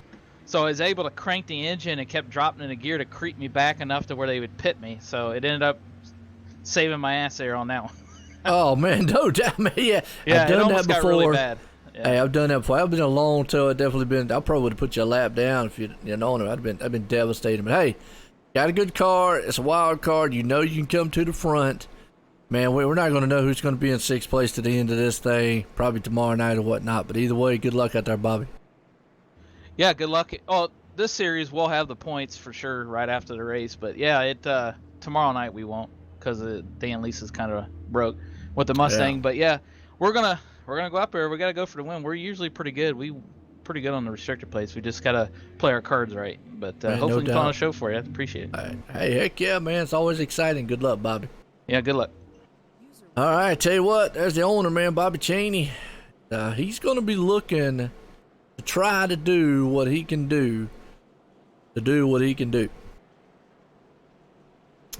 So I was able to crank the engine and kept dropping in the gear to creep me back enough to where they would pit me. So it ended up saving my ass there on that one. Oh man, no doubt, man. Yeah, I've it done almost that before. got really bad. Yeah. Hey, I've done that before. I've been a long tow. I probably would have put you a lap down if you'd known it. I've been devastated. But hey, got a good car. It's a wild card. You can come to the front. Man, we're not going to know who's going to be in sixth place to the end of this thing, probably tomorrow night or whatnot. But either way, good luck out there, Bobby. Yeah, good luck. Oh, this series we'll have the points for sure right after the race. But yeah, tomorrow night we won't because Dan Lisa's kind of broke with the Mustang. Yeah. But yeah, we're gonna go up there. We gotta go for the win. We're usually pretty good. Pretty good on the restrictor plates. We just gotta play our cards right. But hopefully we can put on a show for you. I appreciate it. Hey, heck yeah, man! It's always exciting. Good luck, Bobby. Yeah, good luck. All right, tell you what, there's the owner, man, Bobby Cheney. He's going to be looking to try to do what he can do.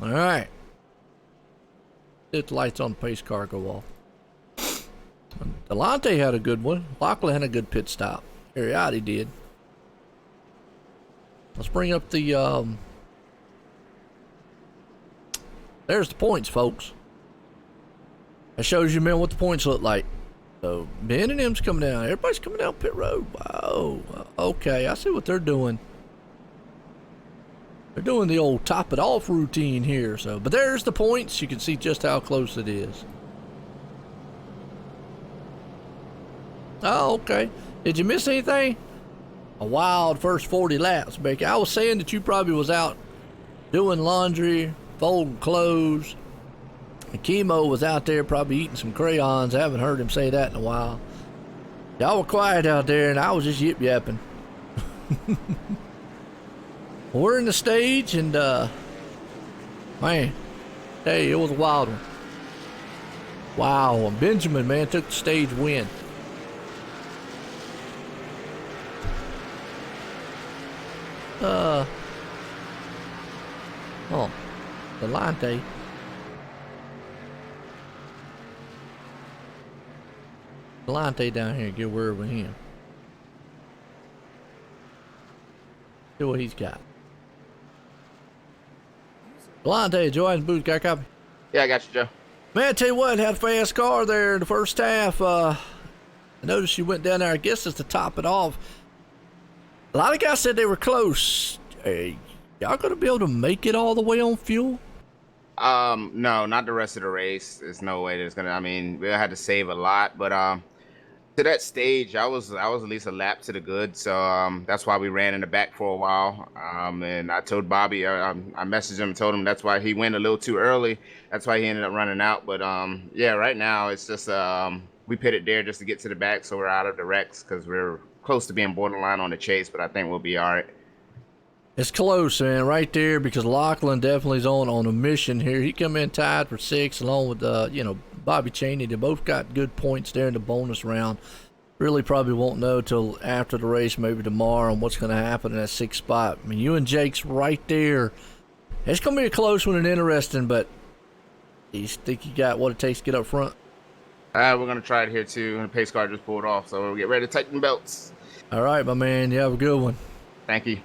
All right. Let the lights on the pace car go off. Delonte had a good one. Lachlan had a good pit stop. Ariati did. Let's bring up the, there's the points, folks. That shows you, man, what the points look like. So, Ben and them's coming down. Everybody's coming down pit road. Wow. Okay, I see what they're doing. They're doing the old top it off routine here. So, but there's the points. You can see just how close it is. Oh, okay. Did you miss anything? A wild first 40 laps, Becky. I was saying that you probably was out doing laundry, folding clothes. And Chemo was out there probably eating some crayons. I haven't heard him say that in a while. Y'all were quiet out there, and I was just yip-yapping. We're in the stage, and, man, hey, it was a wild one. Wow, and Benjamin, man, took the stage win. Delonte. Delonte down here, get a word with him. See what he's got. Delonte, Joanne's booth, got a copy? Yeah, I got you, Joe. Man, I tell you what, had a fast car there in the first half. I noticed you went down there, I guess it's to top it off. A lot of guys said they were close. Hey, y'all gonna be able to make it all the way on fuel? No, not the rest of the race. There's no way there's gonna. I mean, we had to save a lot, but to that stage, I was at least a lap to the good, so that's why we ran in the back for a while. And I told Bobby, I messaged him and told him that's why he went a little too early. That's why he ended up running out. But yeah, right now it's just we pitted there just to get to the back, so we're out of the wrecks because we're close to being borderline on the chase. But I think we'll be all right. It's close, man, right there, because Lachlan definitely is on a mission here. He come in tied for 6th along with, Bobby Cheney. They both got good points there in the bonus round. Really probably won't know till after the race, maybe tomorrow, on what's going to happen in that 6th spot. I mean, you and Jake's right there. It's going to be a close one and interesting, but you think you got what it takes to get up front? We're going to try it here, too. And the pace car just pulled off, so we'll get ready to tighten belts. All right, my man. You have a good one. Thank you.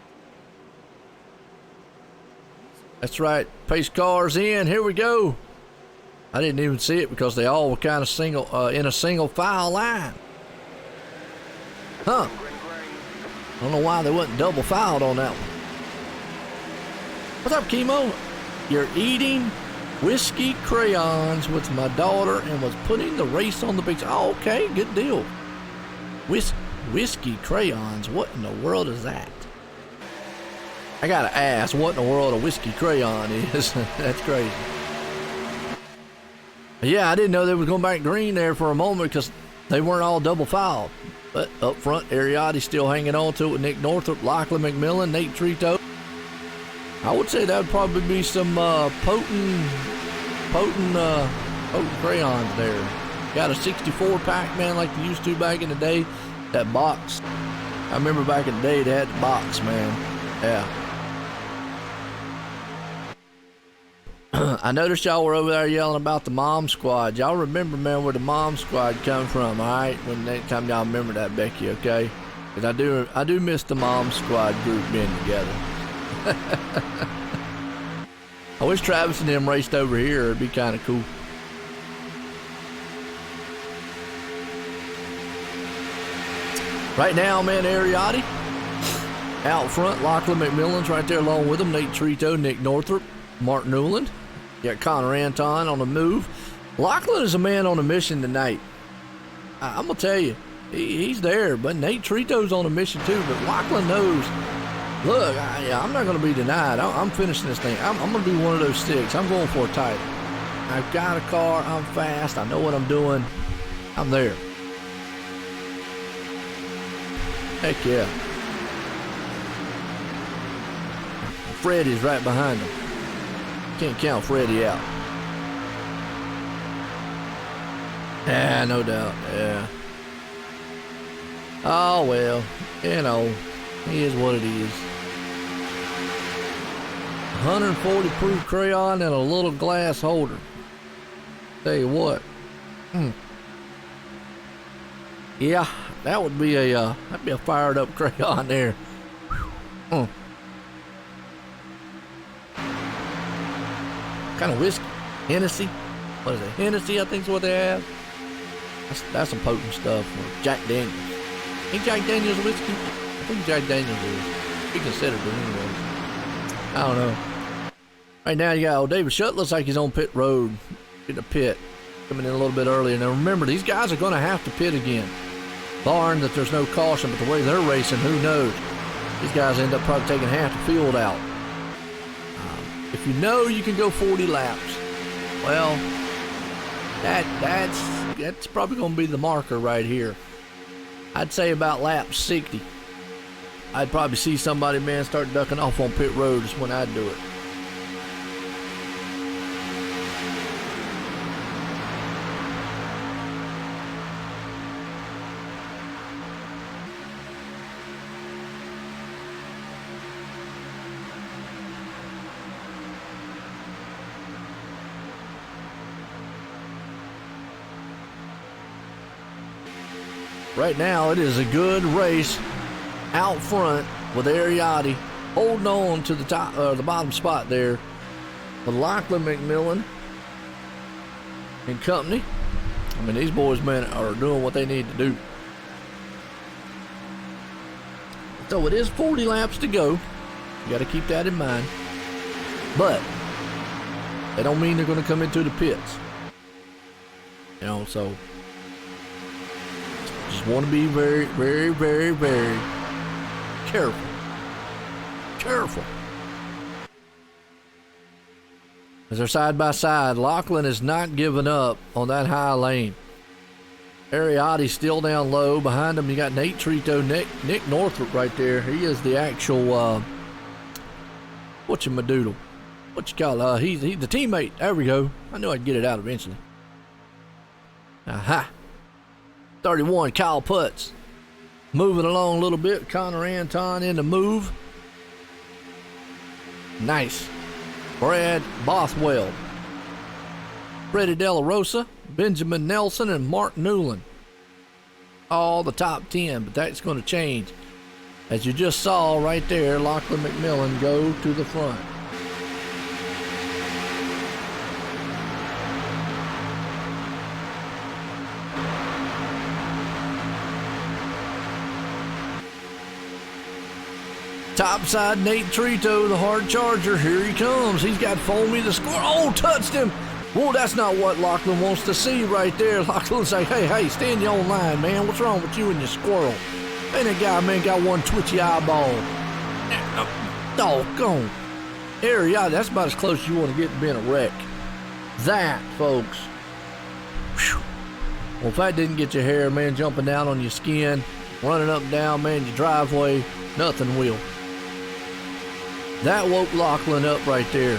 That's right. Pace car's in. Here we go. I didn't even see it because they all were kind of in a single file line. Huh. I don't know why they wasn't double filed on that one. What's up, Chemo? You're eating whiskey crayons with my daughter and was putting the race on the big... Oh, okay. Good deal. Whiskey crayons. What in the world is that? I gotta ask, what in the world a whiskey crayon is? That's crazy. Yeah, I didn't know they was going back green there for a moment because they weren't all double filed. But up front, Ariotti still hanging on to it with Nick Northrup, Lachlan McMillan, Nate Trito. I would say that would probably be some potent crayons there. Got a 64 pack, man, like they used to back in the day. That box. I remember back in the day they had the box, man. Yeah. I noticed y'all were over there yelling about the mom squad. Y'all remember, man, where the mom squad come from, all right? When next time y'all remember that, Becky, okay? Because I do miss the mom squad group being together. I wish Travis and them raced over here. It'd be kind of cool. Right now, man, Ariotti out front. Lachlan McMillan's right there along with him. Nate Trito, Nick Northrup, Mark Newland. You got Connor Anton on the move. Lachlan is a man on a mission tonight. I'm going to tell you, he's there, but Nate Trito's on a mission too. But Lachlan knows, look, I'm not going to be denied. I'm finishing this thing. I'm going to be one of those six. I'm going for a title. I've got a car. I'm fast. I know what I'm doing. I'm there. Heck yeah. Freddie's right behind him. Can't count Freddie out. Yeah, no doubt. Yeah. Oh, well. You know, it is what it is. 140 proof crayon and a little glass holder. Tell you what. Yeah, that would be that'd be a fired up crayon there. Kind of whiskey, Hennessy. What is it? Hennessy, I think is what they have. That's some potent stuff. Jack Daniels. Ain't Jack Daniels whiskey? I think Jack Daniels is. He considered it anyway. I don't know. Right now you got old David Shutt. Looks like he's on pit road. In the pit. Coming in a little bit earlier. Now remember, these guys are going to have to pit again. Barring that there's no caution, but the way they're racing, who knows? These guys end up probably taking half the field out. If you know you can go 40 laps, well, that's probably going to be the marker right here. I'd say about lap 60. I'd probably see somebody, man, start ducking off on pit road is when I'd do it. Right now, it is a good race out front with Ariotti holding on to the top, the bottom spot there. With Lachlan McMillan and company. I mean, these boys, man, are doing what they need to do. So it is 40 laps to go. You got to keep that in mind. But that don't mean they're going to come into the pits. You know, so just want to be very, very, very, very careful. Careful. As they're side by side, Lachlan is not giving up on that high lane. Ariotti's still down low. Behind him, you got Nate Trito, Nick Northrup right there. He is the actual, whatchamadoodle. What you call it? He's the teammate. There we go. I knew I'd get it out eventually. Aha. 31, Kyle Putz. Moving along a little bit. Connor Anton in the move. Nice. Brad Bothwell. Freddie De La Rosa, Benjamin Nelson, and Mark Newland. All the top 10, but that's going to change. As you just saw right there, Lachlan McMillan go to the front. Topside Nate Trito, the hard charger. Here he comes. He's got Foamy the score. Oh, touched him. Whoa, that's not what Lachlan wants to see right there. Lachlan's like, hey, stay in your own line, man. What's wrong with you and your squirrel? Man, that guy, man, got one twitchy eyeball. doggone. Area, that's about as close as you want to get to being a wreck. That, folks. Whew. Well, if that didn't get your hair, man, jumping down on your skin, running up and down, man, your driveway, nothing will. That woke Lachlan up right there,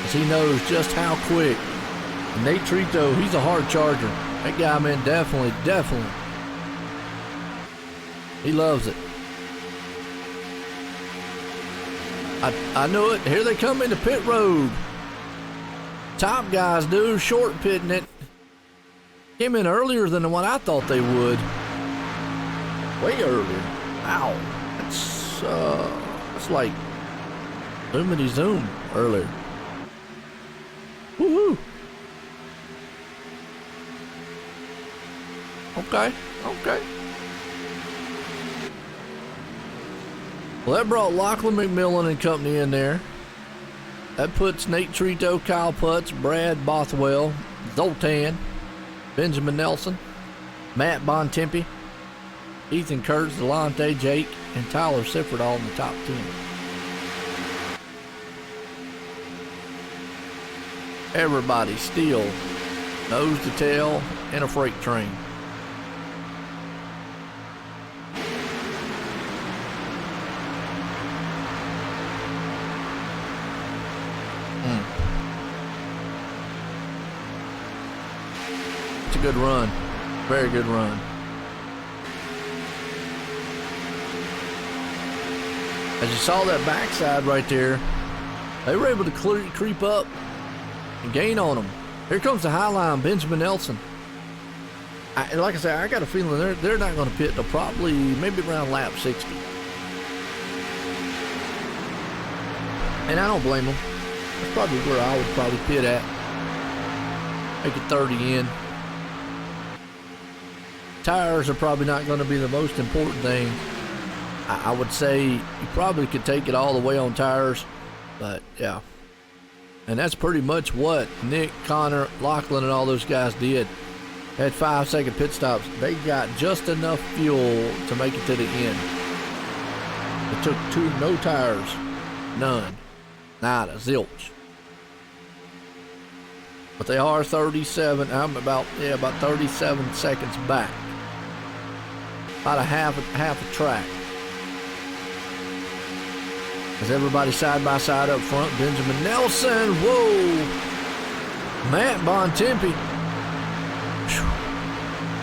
as he knows just how quick. And Nate Trito, he's a hard charger. That guy, man, definitely. He loves it. I know it. Here they come into pit road. Top guys do, short pitting it. Came in earlier than what I thought they would. Way earlier. Wow. It's like zoomity zoom earlier. Woohoo. Okay. Well, that brought Lachlan McMillan and company in there. That puts Nate Trito, Kyle Putz, Brad Bothwell, Zoltan, Benjamin Nelson, Matt Bontempi, Ethan Kurtz, Delonte, Jake, and Tyler Sifford all in the top 10. Everybody still nose to tail in a freight train. It's a good run. Very good run. As you saw that backside right there, they were able to creep up and gain on them. Here comes the high line, Benjamin Nelson. Like I said, I got a feeling they're not going to pit till probably maybe around lap 60. And I don't blame them. That's probably where I would probably pit at. Make it 30 in. Tires are probably not going to be the most important thing. I would say you probably could take it all the way on tires, but yeah. And that's pretty much what Nick, Connor, Lachlan, and all those guys did. Had 5-second pit stops. They got just enough fuel to make it to the end. It took no tires, none, nada, zilch. But they are 37. I'm about 37 seconds back. About a half a track. As everybody side by side up front, Benjamin Nelson, whoa! Matt Bontempi.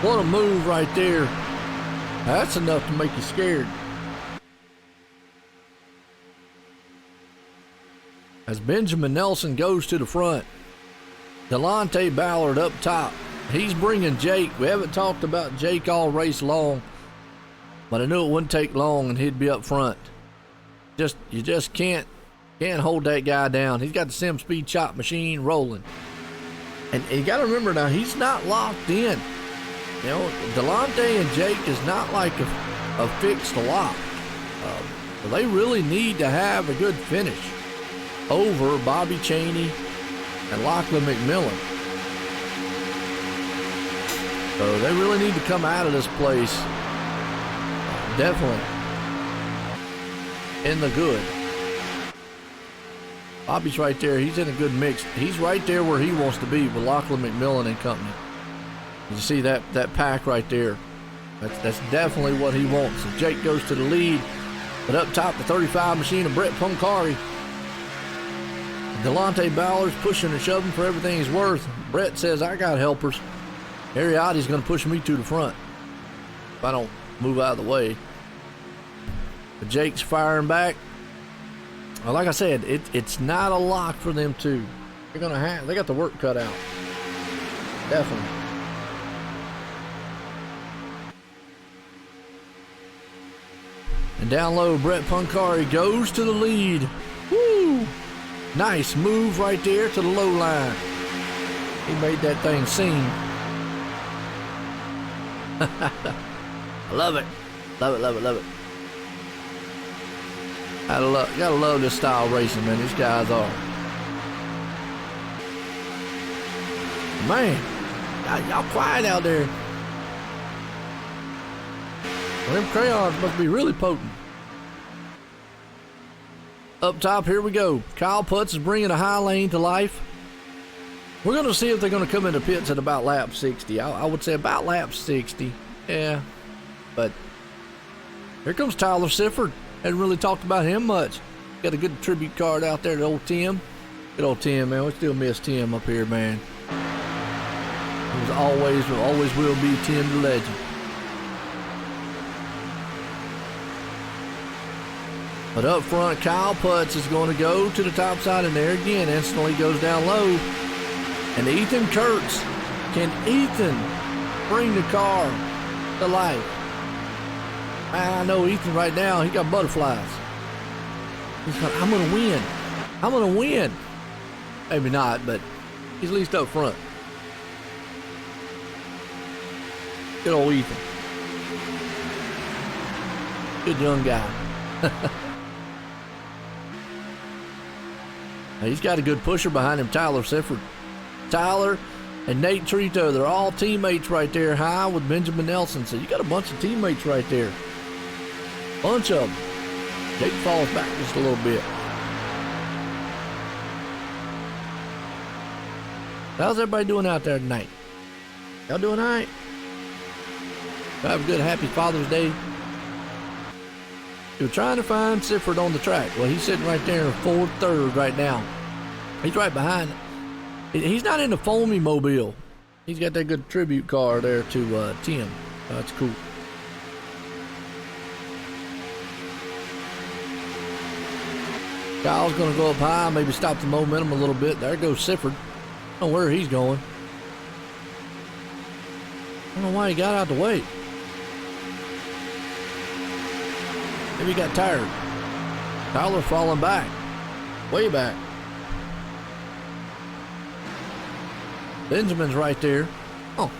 What a move right there. That's enough to make you scared. As Benjamin Nelson goes to the front, Delonte Ballard up top. He's bringing Jake. We haven't talked about Jake all race long, but I knew it wouldn't take long and he'd be up front. You just can't hold that guy down. He's got the Sim Speed chop machine rolling. And you got to remember now, he's not locked in. You know, Delonte and Jake is not like a fixed lock. They really need to have a good finish over Bobby Chaney and Lachlan McMillan. So they really need to come out of this place definitely in the good. Bobby's right there. He's in a good mix. He's right there where he wants to be with Lachlan McMillan and company. You see that pack right there. That's definitely what he wants. So Jake goes to the lead, but up top the 35 machine of Brett Punkari. Delonte Ballard's pushing and shoving for everything he's worth. Brett says, I got helpers. Ariotti's going to push me to the front if I don't move out of the way. But Jake's firing back. Well, like I said, it's not a lock for them two. They got the work cut out. Definitely. And down low, Brett Punkari goes to the lead. Woo! Nice move right there to the low line. He made that thing sing. I love it. Love it, love it, love it. Gotta love this style of racing, man. These guys are. Man, y'all quiet out there. Well, them crayons must be really potent. Up top, here we go. Kyle Putz is bringing a high lane to life. We're going to see if they're going to come into pits at about lap 60. I would say about lap 60. Yeah. But here comes Tyler Sifford. Hadn't really talked about him much. Got a good tribute card out there to old Tim. Good old Tim, man. We still miss Tim up here, man. He was always will be Tim the legend. But up front, Kyle Putz is going to go to the top side, and there again, instantly goes down low. And Ethan Kurtz. Can Ethan bring the car to life? I know Ethan right now, he got butterflies. He's going, I'm going to win. I'm going to win. Maybe not, but he's at least up front. Good old Ethan. Good young guy. He's got a good pusher behind him, Tyler Sifford. Tyler and Nate Trito, they're all teammates right there, high with Benjamin Nelson. So you got a bunch of teammates right there. Bunch of them. Jake falls back just a little bit. How's everybody doing out there tonight? Y'all doing all right? Have a good, happy Father's Day. We're trying to find Sifford on the track. Well, he's sitting right there in fourth, third right now. He's right behind. He's not in the foamy mobile. He's got that good tribute car there to Tim. That's cool. Kyle's going to go up high, maybe stop the momentum a little bit. There goes Sifford. I don't know where he's going. I don't know why he got out the way. Maybe he got tired. Tyler's falling back. Way back. Benjamin's right there. Oh.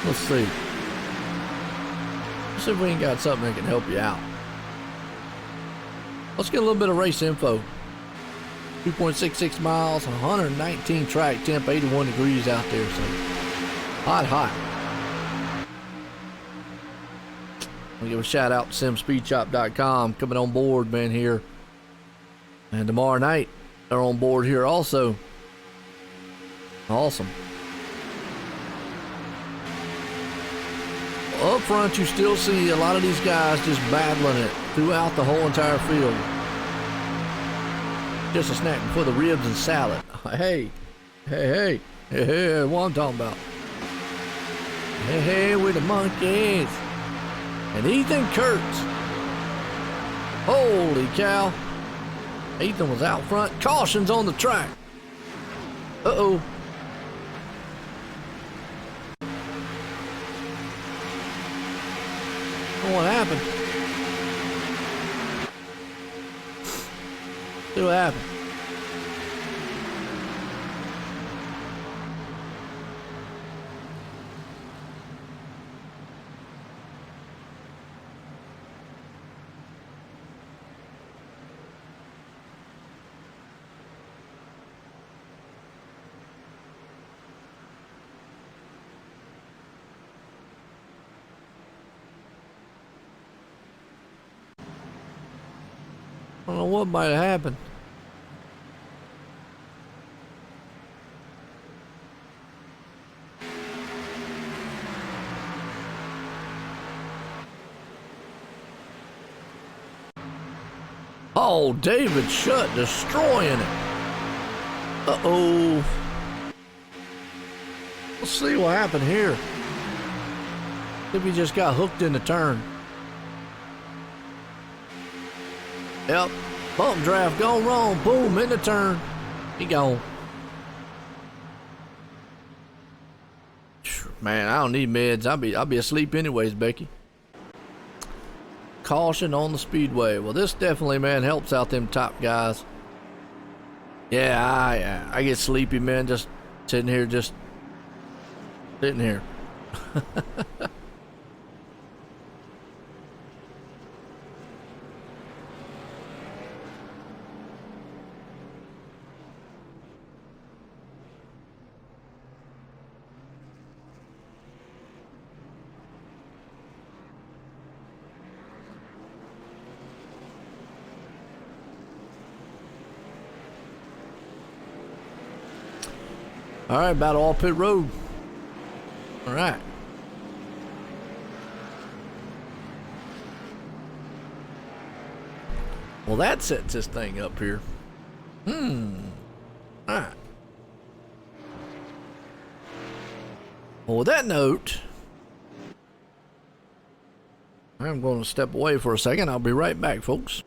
Let's see. Let's see if we ain't got something that can help you out. Let's get a little bit of race info. 2.66 miles, 119 track temp, 81 degrees out there, so hot, hot. I'll give a shout out to simspeedshop.com coming on board, man, here. And tomorrow night, they're on board here also. Awesome. Up front, you still see a lot of these guys just battling it throughout the whole entire field. Just a snack before the ribs and salad. Hey, what I'm talking about. Hey, with the monkeys. And Ethan Kurtz. Holy cow. Ethan was out front. Caution's on the track. Uh-oh. What happened? See what happened. I don't know what might have happened. Oh, David Shutt destroying it. Uh-oh. Let's see what happened here. I think we just got hooked in the turn. Yep. Bump draft gone wrong. Boom, in the turn. He gone. Man, I don't need meds. I'll be asleep anyways, Becky. Caution on the speedway. Well, this definitely, man, helps out them top guys. Yeah, I get sleepy, man, just sitting here. All right, about all pit road. All right. Well, that sets this thing up here. All right. Well, with that note, I'm going to step away for a second. I'll be right back, folks.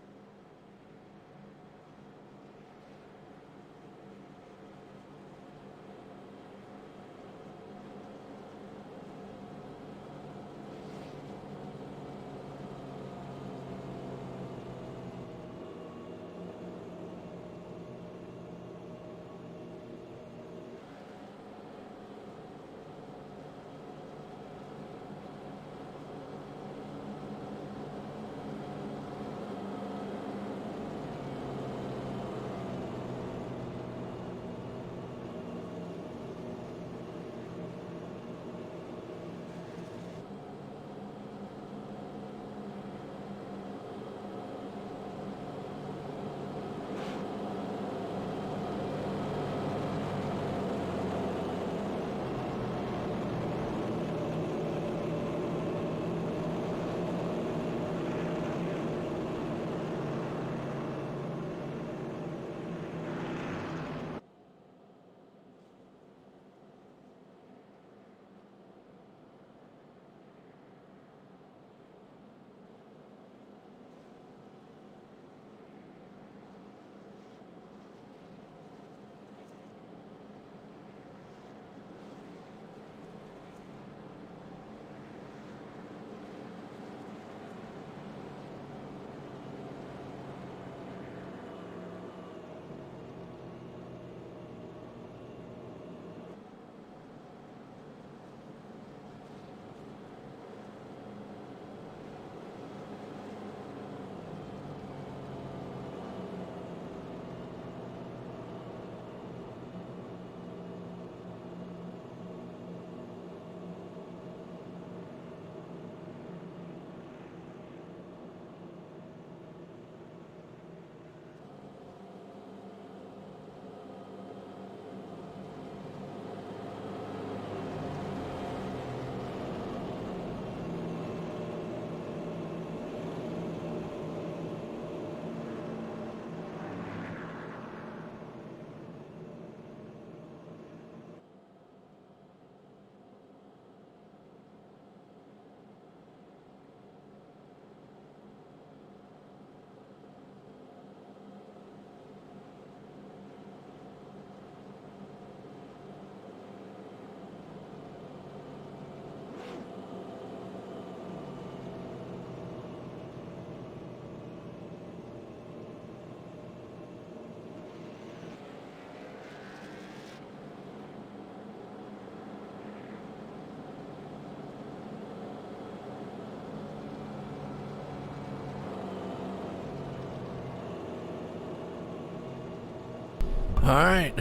All right.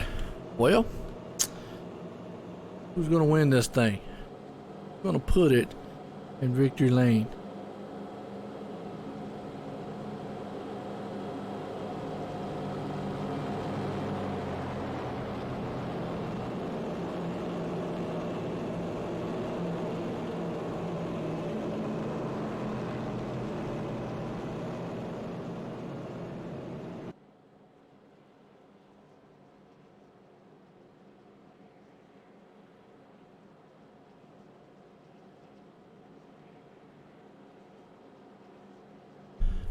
Well, who's going to win this thing? Who's going to put it in victory lane?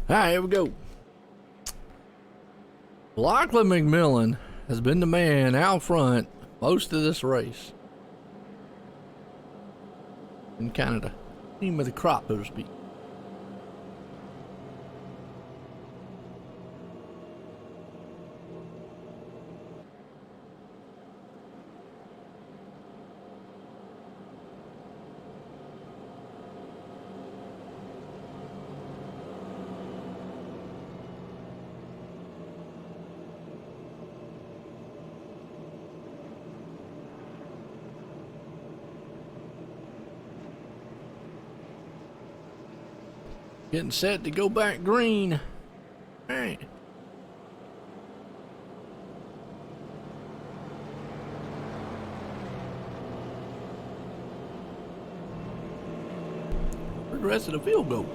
All right, here we go. Lachlan McMillan has been the man out front most of this race. In Canada. Cream of the crop, so to speak. Getting set to go back green. All right. the rest of the field goal.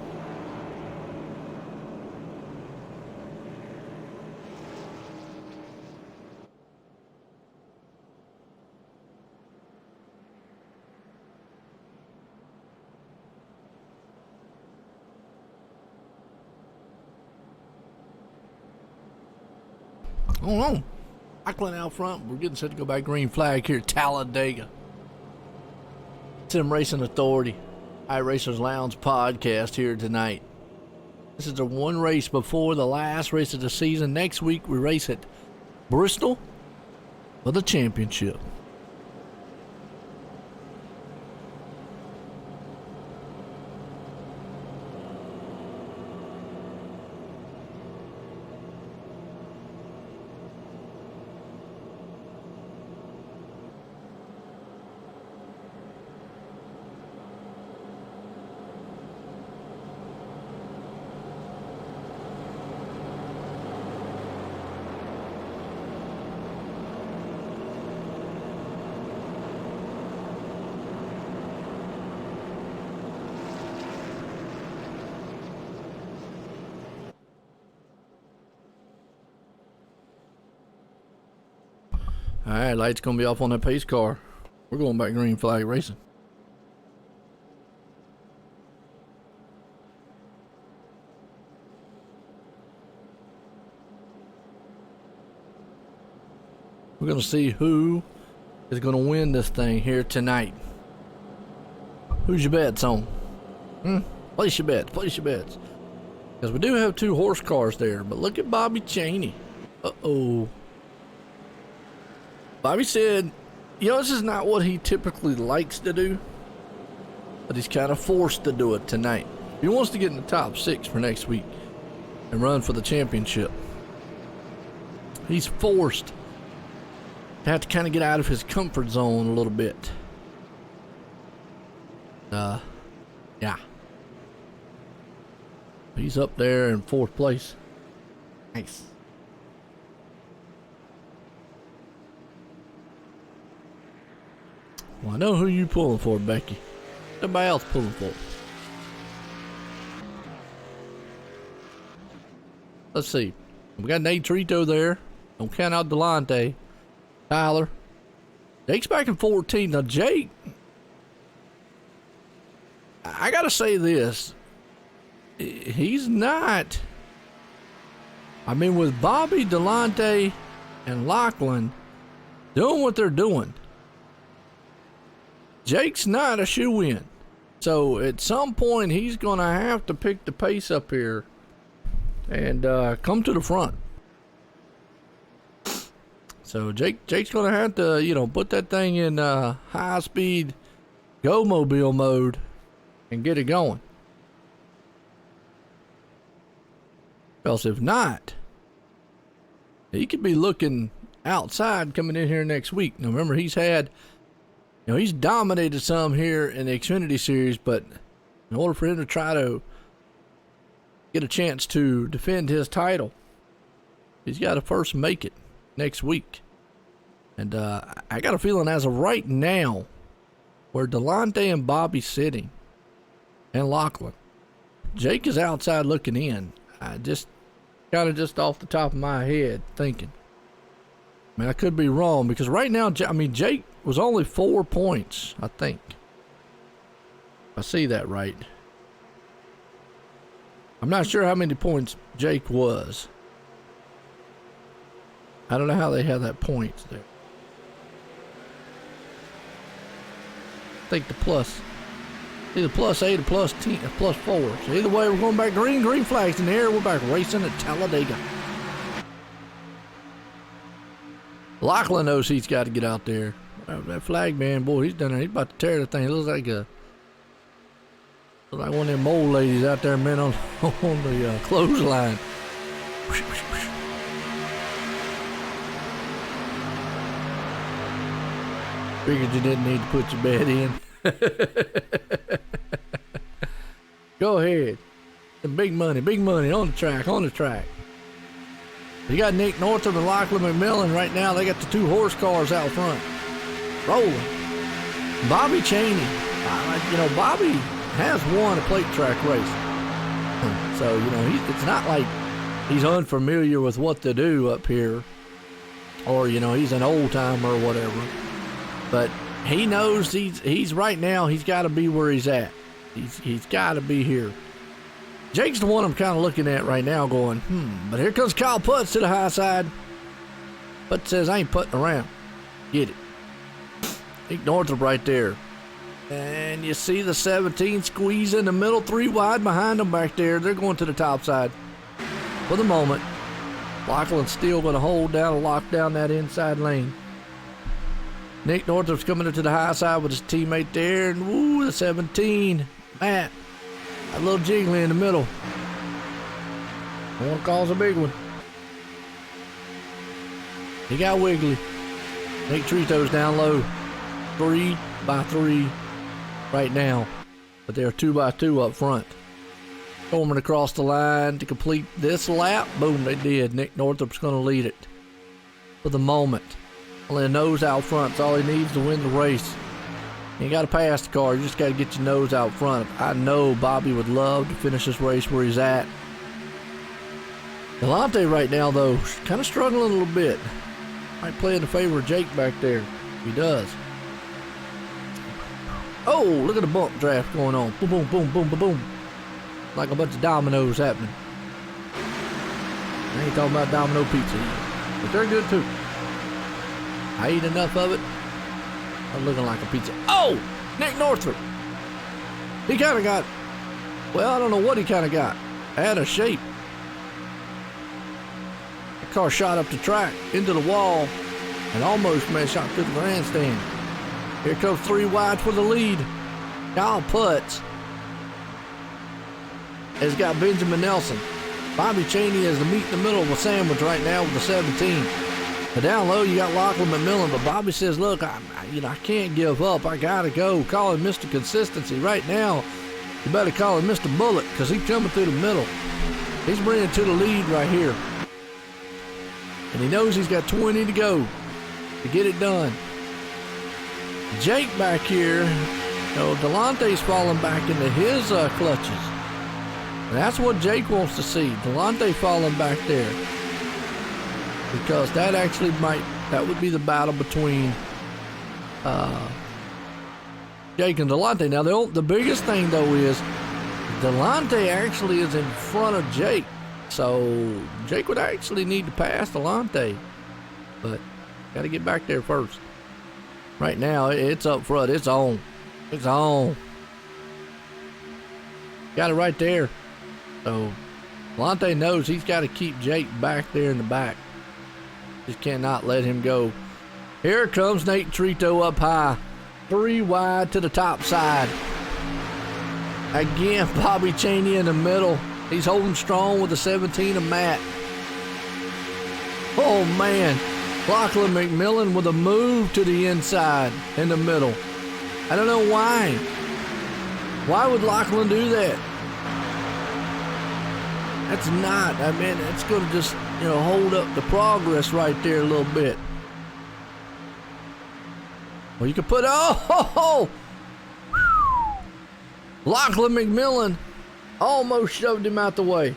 Hold on. Ackland out front. We're getting set to go back green flag here at Talladega. Sim Racing Authority, iRacers Lounge Podcast here tonight. This is the one race before the last race of the season. Next week we race at Bristol for the championship. All right, lights gonna be off on that pace car. We're going back green flag racing. We're gonna see who is gonna win this thing here tonight. Who's your bets on? Place your bets, place your bets. Because we do have 2 horse cars there, but look at Bobby Cheney. Uh-oh. Bobby said, this is not what he typically likes to do, but he's kind of forced to do it tonight. He wants to get in the top 6 for next week and run for the championship. He's forced to have to kind of get out of his comfort zone a little bit. Yeah. He's up there in 4th place. Nice. Well, I know who you pulling for, Becky. Everybody else pulling for. Let's see. We got Nate Trito there. Don't count out Delonte. Tyler. Jake's back in 14. Now, Jake, I gotta say this. He's not. I mean, with Bobby, Delonte, and Lachlan doing what they're doing, Jake's not a shoe-in. So at some point he's gonna have to pick the pace up here and come to the front. So Jake's gonna have to, put that thing in high-speed go-mobile mode and get it going. Because if not, he could be looking outside coming in here next week. Now remember, he's dominated some here in the Xfinity Series, but in order for him to try to get a chance to defend his title, he's got to first make it next week. And I got a feeling as of right now, where Delonte and Bobby's sitting, and Lachlan, Jake is outside looking in. I just off the top of my head thinking. I mean, I could be wrong, because right now, Jake was only 4 points, I think. I see that right. I'm not sure how many points Jake was. I don't know how they have that points there. I think the plus, either +8 or +10 or +4. So either way, we're going back green flags in the air. We're back racing at Talladega. Lachlan knows he's got to get out there. That flag man, boy, he's done it. He's about to tear the thing. It looks like one of them old ladies out there, man, on the clothesline. Figured you didn't need to put your bed in. Go ahead. The big money on the track. You got Nick Northrup and Lachlan McMillan right now. They got the 2 horse cars out front. Rolling. Bobby Cheney. Bobby, has won a plate track race. So, you know, it's not like he's unfamiliar with what to do up here, or, you know, he's an old timer or whatever. But he knows he's right now, he's got to be where he's at. He's got to be here. Jake's the one I'm kind of looking at right now going, but here comes Kyle Putz to the high side. Putz says, I ain't putting around. Get it. Nick Northrup right there. And you see the 17 squeeze in the middle, 3 wide behind them back there. They're going to the top side. For the moment, Lachlan's still going to hold down and lock down that inside lane. Nick Northrup's coming into the high side with his teammate there. And woo, the 17. Matt, a little jiggly in the middle. One calls a big one. He got wiggly. Nate Trito's down low. 3 by 3 right now. But they're 2 by 2 up front. Storming across the line to complete this lap. Boom, they did. Nick Northrup's going to lead it for the moment. Only a nose out front's all he needs to win the race. You ain't got to pass the car. You just got to get your nose out front. I know Bobby would love to finish this race where he's at. Delonte right now, though, kind of struggling a little bit. Might play in the favor of Jake back there. He does. Oh, look at the bump draft going on. Boom, boom, boom, boom, boom, boom. Like a bunch of dominoes happening. I ain't talking about domino pizza either, but they're good too. I eat enough of it. I'm looking like a pizza. Oh, Nick Northrup. He kind of got, well, I don't know what he kind of got. Out of shape. The car shot up the track, into the wall, and almost made a shot through the grandstand. Here comes 3 wide for the lead. Kyle Putz has got Benjamin Nelson. Bobby Cheney is the meat in the middle of a sandwich right now with the 17. But down low, you got Lachlan McMillan. But Bobby says, look, I can't give up. I got to go. Call him Mr. Consistency. Right now, you better call him Mr. Bullet because he's coming through the middle. He's bringing to the lead right here. And he knows he's got 20 to go to get it done. Jake back here, Delonte's falling back into his clutches. And that's what Jake wants to see. Delonte falling back there. Because that actually that would be the battle between Jake and Delonte. Now, the biggest thing, though, is Delonte actually is in front of Jake. So, Jake would actually need to pass Delonte. But, got to get back there first. Right now, it's up front. It's on. It's on. Got it right there. So, Delonte knows he's got to keep Jake back there in the back. Just cannot let him go. Here comes Nate Trito up high. 3 wide to the top side. Again, Bobby Cheney in the middle. He's holding strong with the 17 of Matt. Oh, man. Lachlan McMillan with a move to the inside in the middle. I don't know why. Why would Lachlan do that? That's not, that's going to just, hold up the progress right there a little bit. Well, you can put, Lachlan McMillan almost shoved him out the way.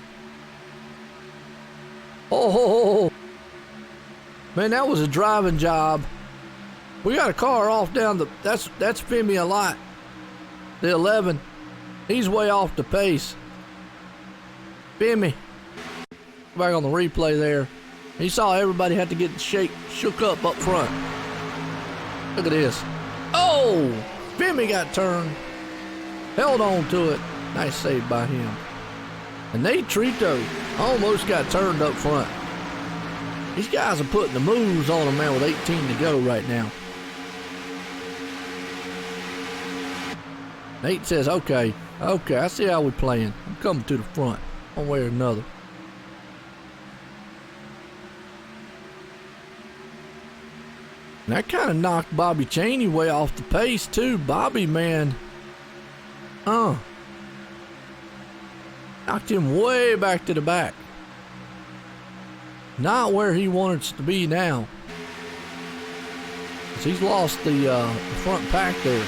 Man, that was a driving job. We got a car off down that's Femi a lot. The 11. He's way off the pace. Femi. Back on the replay there. He saw everybody had to get shook up front. Look at this. Oh! Femi got turned. Held on to it. Nice save by him. And Nate Trito almost got turned up front. These guys are putting the moves on them, man, with 18 to go right now. Nate says, okay, I see how we're playing. I'm coming to the front, one way or another. And that kind of knocked Bobby Cheney way off the pace, too. Bobby, man, knocked him way back to the back. Not where he wants to be now. He's lost the front pack there.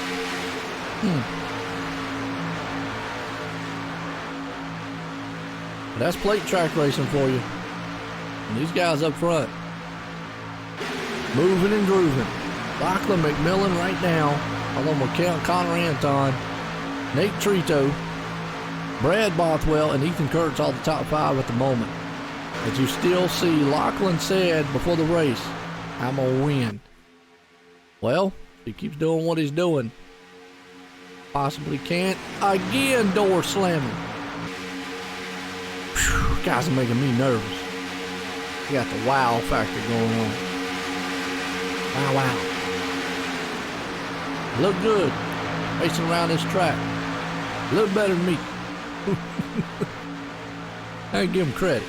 But that's plate track racing for you. And these guys up front, moving and grooving. Lachlan McMillan right now, along with Connor Anton, Nate Trito, Brad Bothwell, and Ethan Kurtz, all the top 5 at the moment. As you still see, Lachlan said before the race, I'm going to win. Well, he keeps doing what he's doing. Possibly can't. Again, door slamming. Whew, guys are making me nervous. You got the wow factor going on. Wow. Look good racing around this track. A little better than me. I give him credit.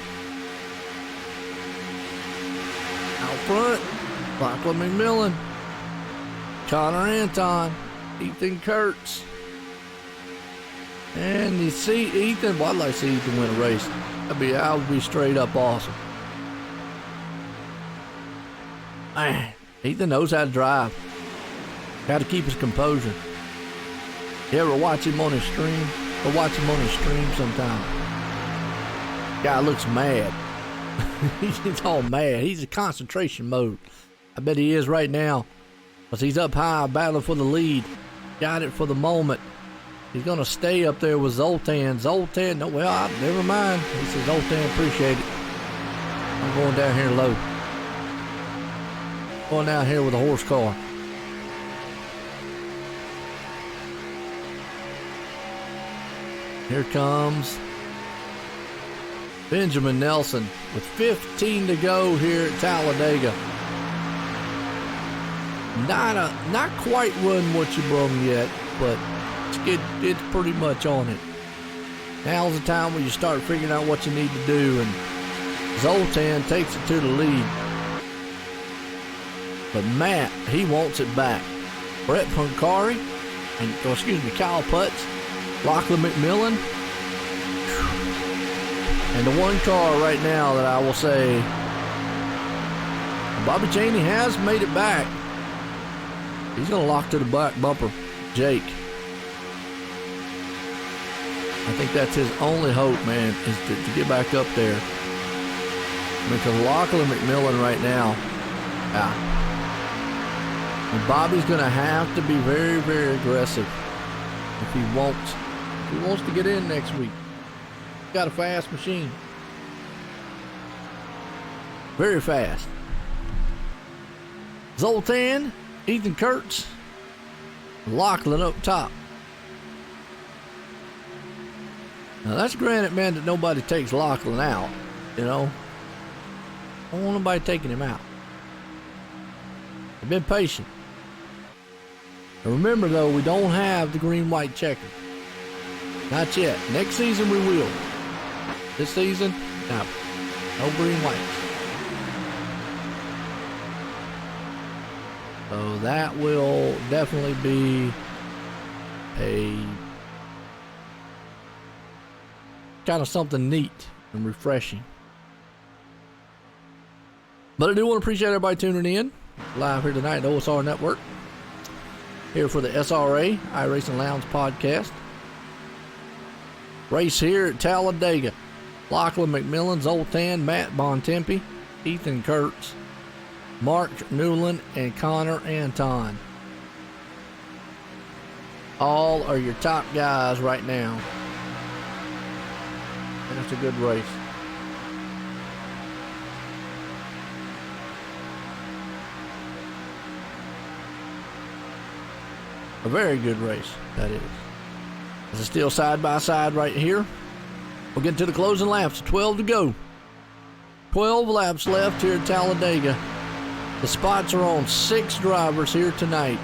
Out front, Lachlan McMillan, Connor Anton, Ethan Kurtz. And you see Ethan, well, I'd like to see Ethan win a race. That would be straight up awesome. Man, Ethan knows how to drive. Got to keep his composure. You ever watch him on his stream? Or watch him on his stream sometime? Guy looks mad. He's all mad. He's in concentration mode. I bet he is right now. Because he's up high, battling for the lead. Got it for the moment. He's going to stay up there with Zoltan. Zoltan, no, well, never mind. He says, Zoltan, appreciate it. I'm going down here low. Going down here with a horse car. Here comes Benjamin Nelson with 15 to go here at Talladega. Not quite run what you brung yet, but it's pretty much on it. Now's the time when you start figuring out what you need to do, and Zoltan takes it to the lead. But Matt, he wants it back. Brett Punkari, Kyle Putz, Lachlan McMillan, and the one car right now that I will say, Bobby Cheney has made it back. He's going to lock to the back bumper, Jake. I think that's his only hope, man, is to get back up there. Because Lachlan McMillan right now, and Bobby's going to have to be very, very aggressive if he wants to get in next week. He's got a fast machine. Very fast. Zoltan, Ethan Kurtz, Lachlan up top. Now that's granted, man, that nobody takes Lachlan out, you know. I don't want nobody taking him out. They've been patient. And remember, though, we don't have the green-white checker. Not yet. Next season, we will. This season, no. No green-whites. So that will definitely be a kind of something neat and refreshing. But I do want to appreciate everybody tuning in live here tonight at OSR Network. Here for the SRA, iRacing Lounge Podcast. Race here at Talladega. Lachlan McMillan, Zoltan, Matt Bontempi, Ethan Kurtz, Mark Newland, and Connor Anton. All are your top guys right now. And it's a good race. A very good race, that is. It's still side by side right here. We'll get to the closing laps. 12 to go. 12 laps left here at Talladega. The spots are on 6 drivers here tonight.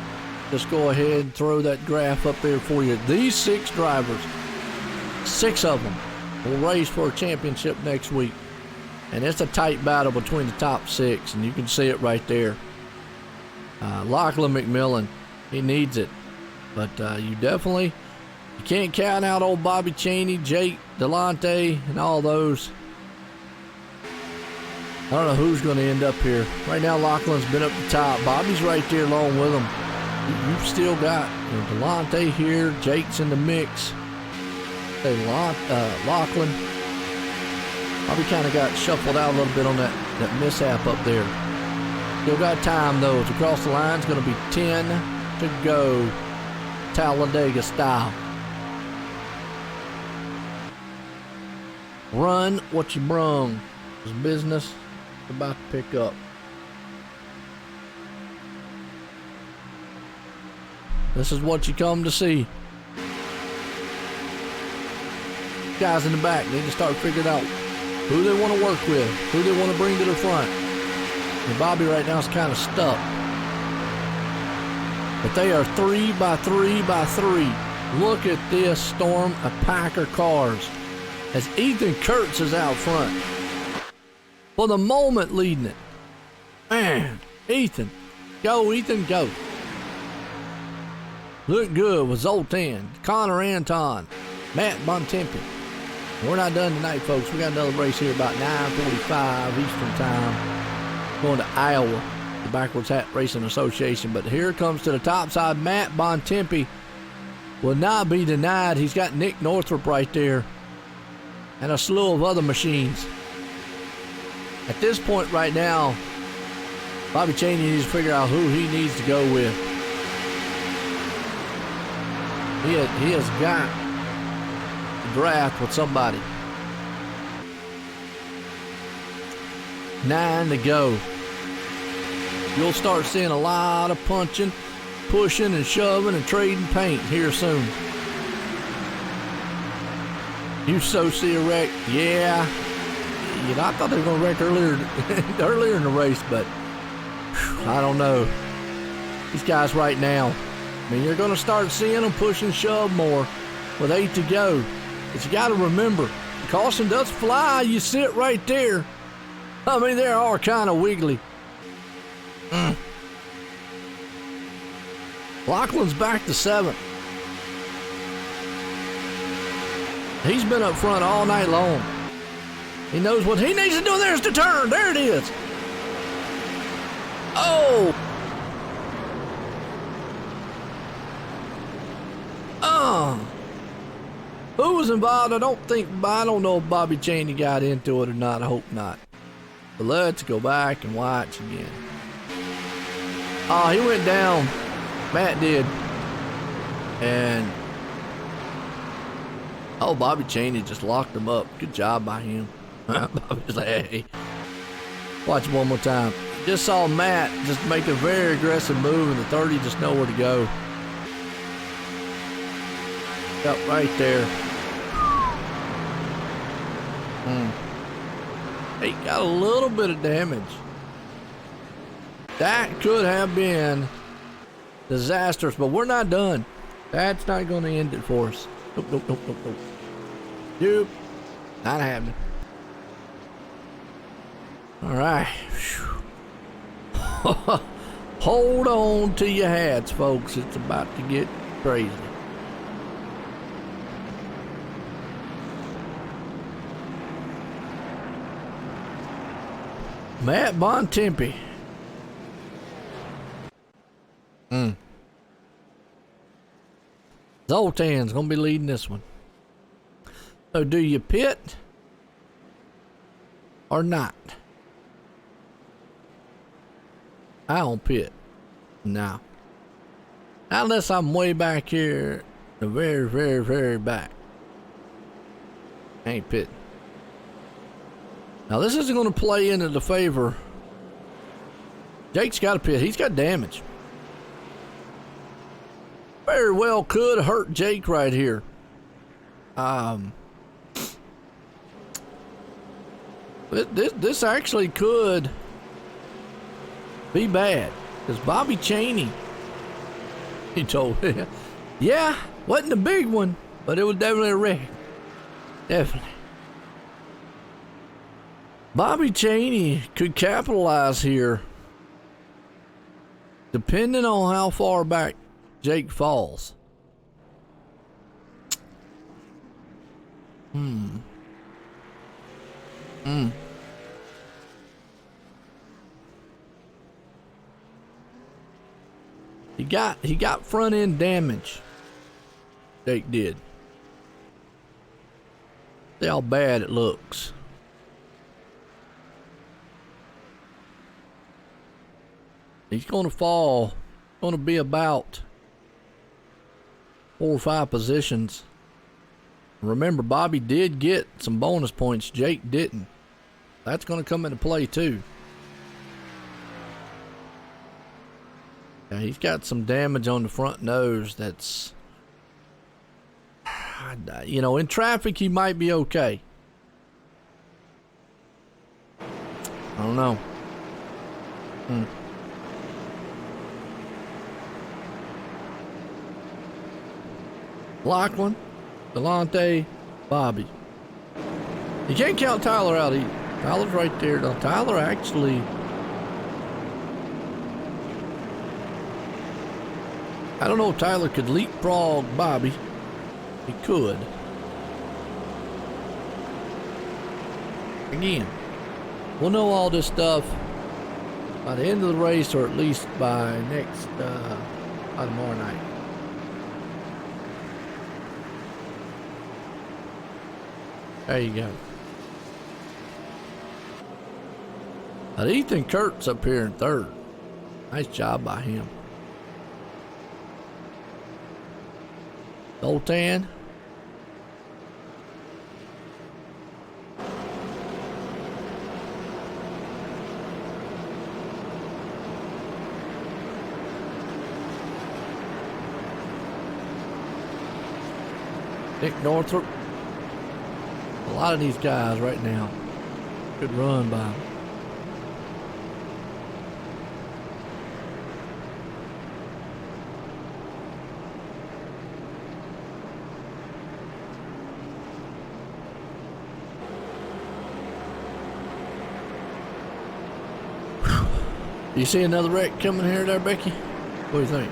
Just go ahead and throw that graph up there for you. These 6 drivers, 6 of them will race for a championship next week. And it's a tight battle between the top 6, and you can see it right there. Lachlan McMillan, he needs it. But you can't count out old Bobby Cheney, Jake Delonte, and all those. I don't know who's going to end up here. Right now, Lachlan's been up the top. Bobby's right there along with him. You've still got Delonte here. Jake's in the mix. Lachlan. Bobby kind of got shuffled out a little bit on that mishap up there. Still got time, though. To cross the line, it's going to be 10 to go, Talladega style. Run what you brung. This business is about to pick up. This is what you come to see. Guys in the back need to start figuring out who they want to work with, who they want to bring to the front. And Bobby right now is kind of stuck. But they are 3 by 3 by 3. Look at this storm of Packer cars as Ethan Kurtz is out front. For the moment leading it. Man, Ethan. Go, Ethan, go. Look good with Zoltan, Connor Anton, Matt Bontempi. We're not done tonight, folks. We got another race here about 9:45 Eastern time. Going to Iowa, the Backwards Hat Racing Association. But here comes to the top side. Matt Bontempi will not be denied. He's got Nick Northrup right there and a slew of other machines. At this point right now, Bobby Cheney needs to figure out who he needs to go with. He has got to draft with somebody. 9 to go. You'll start seeing a lot of punching, pushing, and shoving, and trading paint here soon. You so see a wreck? Yeah. You know, I thought they were going to wreck earlier in the race, but I don't know. These guys right now, I mean, you're going to start seeing them push and shove more with 8 to go. But you got to remember, the caution does fly. You sit right there. I mean, they are kind of wiggly. Lachlan's back to 7th. He's been up front all night long. He knows what he needs to do. There's the turn. There it is. Oh. Who was involved? I don't know if Bobby Cheney got into it or not. I hope not. But let's go back and watch again. Oh, he went down. Matt did. And Bobby Cheney just locked him up. Good job by him. Bobby's like, hey. Watch it one more time. Just saw Matt just make a very aggressive move, and the 30 just nowhere to go. Up right there. He got a little bit of damage. That could have been disastrous, but we're not done. That's not going to end it for us. Nope. Nope. Not happening. All right. Hold on to your hats, folks. It's about to get crazy. Matt Bontempi. Zoltan's going to be leading this one. So do you pit or not? I don't pit. No. Unless I'm way back here, the very, very, very back. I ain't pitting. Now this isn't going to play into the favor. Jake's got a pit. He's got damage. Very well could hurt Jake right here. This actually could be bad. Because Bobby Cheney, he told me, yeah, wasn't a big one, but it was definitely a wreck. Definitely. Bobby Cheney could capitalize here, depending on how far back Jake falls. He got front end damage. Jake did. See how bad it looks. He's going to fall. Going to be about 4 or 5 positions. Remember, Bobby did get some bonus points. Jake didn't. That's going to come into play too. Yeah, he's got some damage on the front nose that's, you know, in traffic he might be okay. I don't know. Lachlan, Delonte, Bobby. You can't count Tyler out either. Tyler's right there. Now, Tyler actually, I don't know if Tyler could leapfrog Bobby. He could. Again, we'll know all this stuff by the end of the race, or at least by tomorrow night. There you go. Now, Ethan Kurt's up here in third. Nice job by him. Zoltan. Nick Northrup. A lot of these guys right now. Good run by them. You see another wreck coming here there, Becky? What do you think?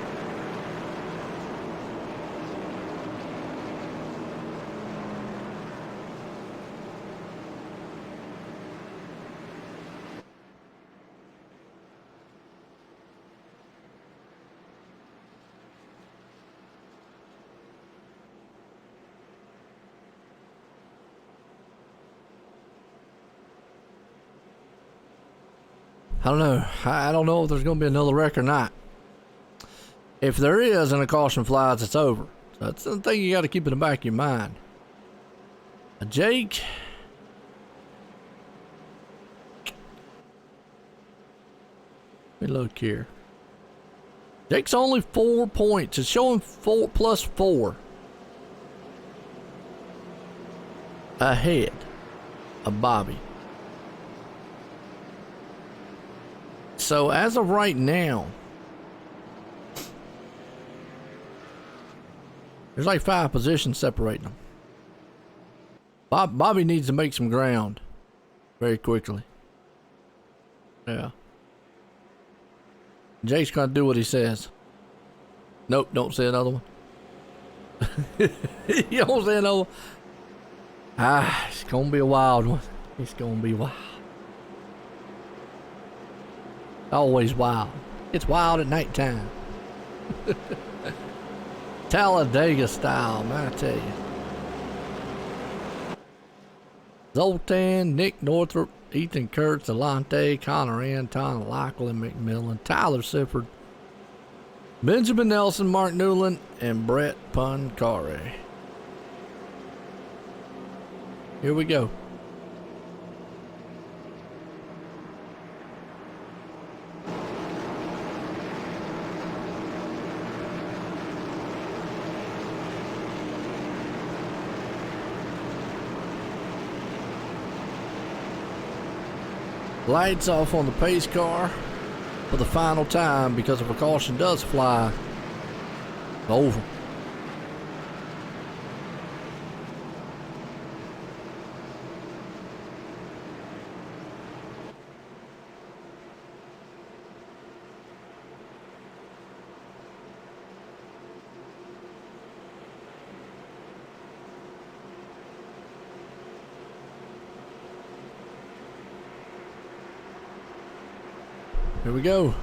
I don't know. I don't know if there's going to be another wreck or not. If there is and a caution flies, it's over. So that's the thing you got to keep in the back of your mind. Jake. Let me look here. Jake's only 4 points. It's showing 4 plus 4 ahead of Bobby. So as of right now, there's like 5 positions separating them. Bobby needs to make some ground very quickly. Yeah. Jake's gonna do what he says. Nope, don't say another one. You don't say another one. It's gonna be a wild one. It's gonna be wild. Always wild. It's wild at nighttime. Talladega style, man, I tell you. Zoltan, Nick Northrup, Ethan Kurtz, Alante, Connor Anton, Lachlan McMillan, Tyler Sifford, Benjamin Nelson, Mark Newland, and Brett Puncari. Here we go. Lights off on the pace car for the final time because if a caution does fly, it's over. Here we go.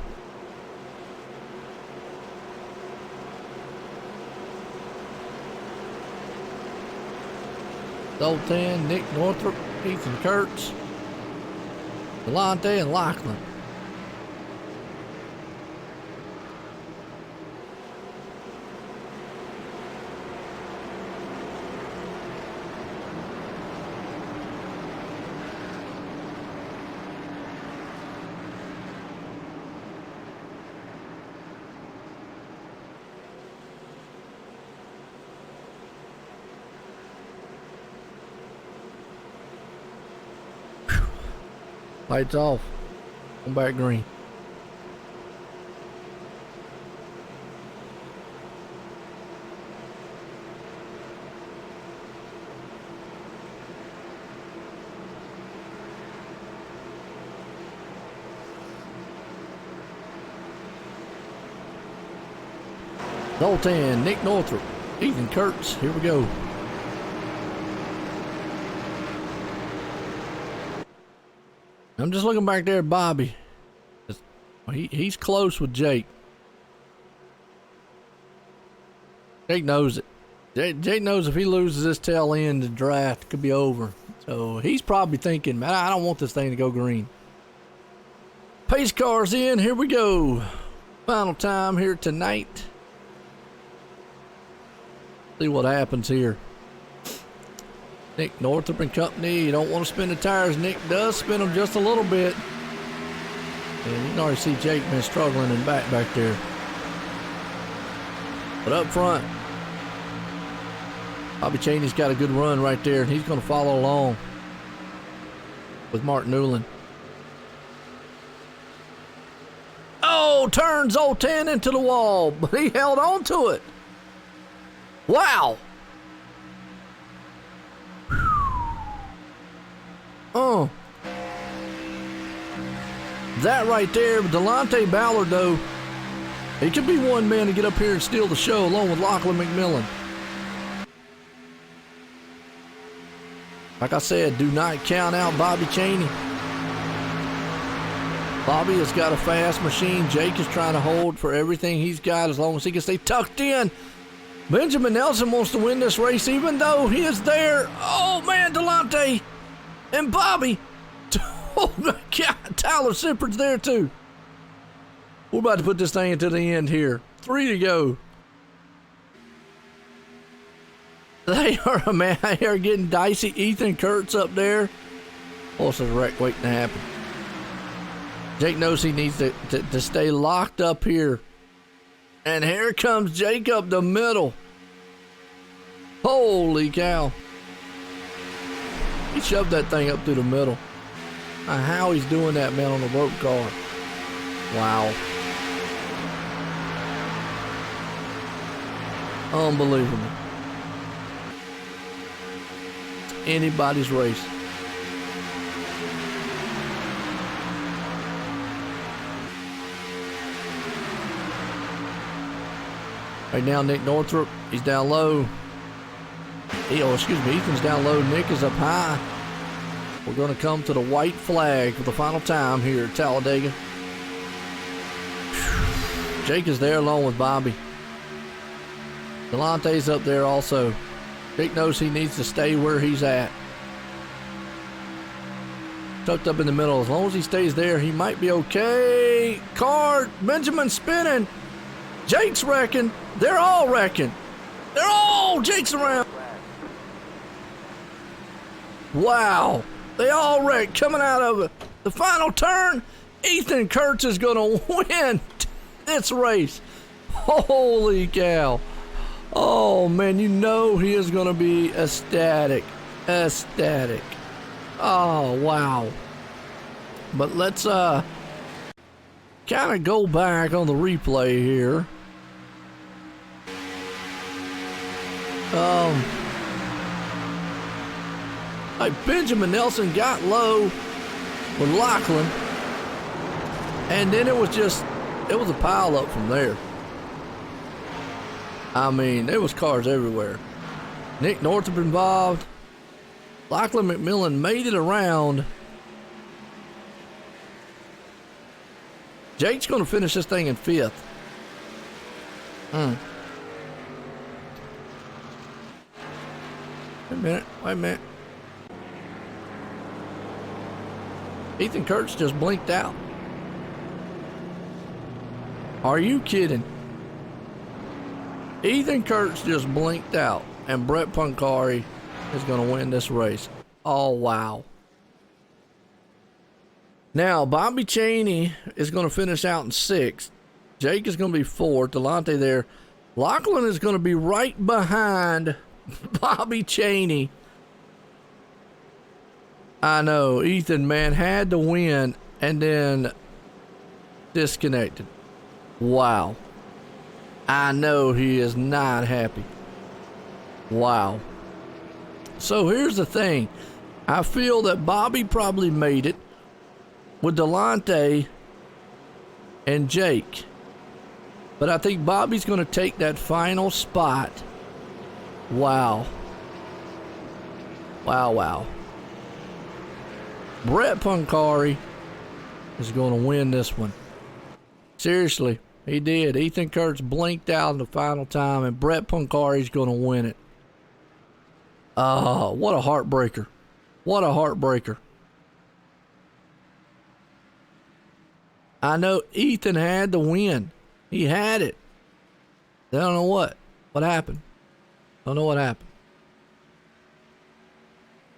Zoltan, Nick Northrup, Ethan Kurtz, Delonte, and Lachlan. Lights off. Come back green. Zoltan, Nick Northrup, Ethan Kurtz. Here we go. I'm just looking back there at Bobby. He's close with Jake. Jake knows it. Jake knows if he loses this tail end, the draft could be over. So he's probably thinking, man, I don't want this thing to go green. Pace car's in. Here we go. Final time here tonight. See what happens here. Nick Northrup and company. You don't want to spin the tires. Nick does spin them just a little bit. And you can already see Jake been struggling in back there. But up front, Bobby Cheney's got a good run right there, and he's going to follow along with Mark Newland. Oh, turns Zoltan into the wall, but he held on to it. Wow. Oh. That right there, Delonte Ballard, though, he could be one man to get up here and steal the show along with Lachlan McMillan. Like I said, do not count out Bobby Cheney. Bobby has got a fast machine. Jake is trying to hold for everything he's got as long as he can stay tucked in. Benjamin Nelson wants to win this race even though he is there. Oh, man, Delonte and Bobby. Oh, my God. Tyler Sippard's there, too. We're about to put this thing into the end here. 3 to go. They are, man, they are getting dicey. Ethan Kurtz up there. Also, a wreck waiting to happen. Jake knows he needs to stay locked up here. And here comes Jake up the middle. Holy cow. He shoved that thing up through the middle. How he's doing that, man, on the rope car. Wow. Unbelievable. Anybody's race. Right now, Nick Northrup, he's down low. Ethan's down low. Nick is up high. We're going to come to the white flag for the final time here at Talladega. Jake is there along with Bobby. Delonte's up there also. Jake knows he needs to stay where he's at. Tucked up in the middle. As long as he stays there, he might be okay. Car, Benjamin spinning. Jake's wrecking. They're all wrecking. Jake's around. Wow. They all wrecked coming out of it. The final turn, Ethan Kurtz is going to win this race. Holy cow. Oh, man, you know he is going to be ecstatic. Ecstatic. Oh, wow. But let's kind of go back on the replay here. Like Benjamin Nelson got low with Lachlan, and then it was a pile up from there. I mean, there was cars everywhere. Nick Northrup involved. Lachlan McMillan made it around. Jake's going to finish this thing in 5th. Wait a minute. Ethan Kurtz just blinked out. Are you kidding? Ethan Kurtz just blinked out, and Brett Pancari is going to win this race. Oh, wow. Now, Bobby Cheney is going to finish out in 6th. Jake is going to be 4th. Delonte there. Lachlan is going to be right behind Bobby Cheney. I know. Ethan, man, had to win and then disconnected. Wow. I know he is not happy. Wow. So here's the thing. I feel that Bobby probably made it with Delonte and Jake. But I think Bobby's going to take that final spot. Wow. Wow. Brett Punkari is going to win this one. Seriously, he did. Ethan Kurtz blinked out in the final time, and Brett Punkari's going to win it. Oh, what a heartbreaker. What a heartbreaker. I know Ethan had the win. He had it. I don't know what happened. Don't know what happened.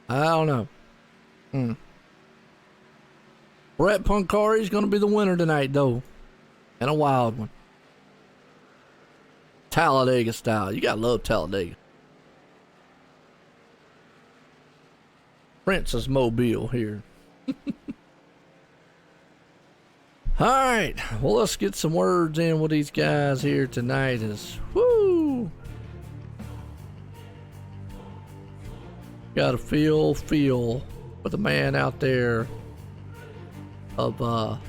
I don't know. Brett Punkari's going to be the winner tonight, though. And a wild one. Talladega style. You got to love Talladega. Princess Mobile here. All right. Well, let's get some words in with these guys here tonight. Woo! Got a feel for the man out there of all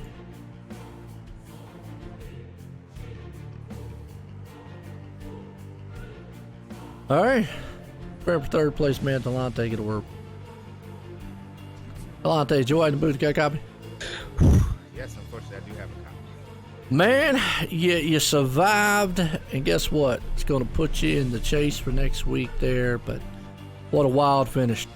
right. Prepare for third place, man. Delonte, get to work. Delonte, Joy in the booth, got a copy? Yes, unfortunately, I do have a copy. Man, you survived, and guess what? It's going to put you in the chase for next week there, but what a wild finish.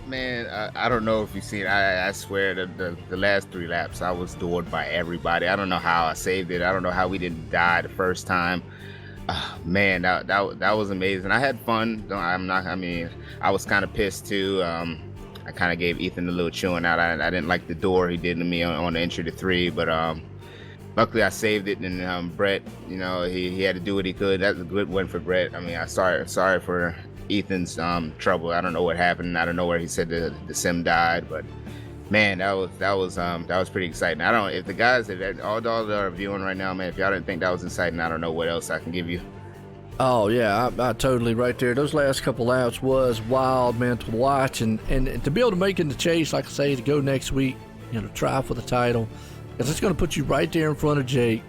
Man, I don't know if you've seen. I swear the last 3 laps, I was adored by everybody. I don't know how I saved it. I don't know how we didn't die the first time. Man, that was amazing. I had fun. I was kind of pissed too. I kind of gave Ethan a little chewing out. I didn't like the door he did to me on the entry to 3, but luckily I saved it. And Brett, he had to do what he could. That's a good win for Brett. I mean, sorry for Ethan's trouble. I don't know what happened. I don't know where he said the sim died, but man, that was pretty exciting. I don't know if the guys that all that are viewing right now, man, if y'all didn't think that was exciting, I don't know what else I can give you. Oh yeah, I totally right there. Those last couple laps was wild, man, to watch, and to be able to make it in the chase, like I say, to go next week, try for the title, because it's going to put you right there in front of Jake,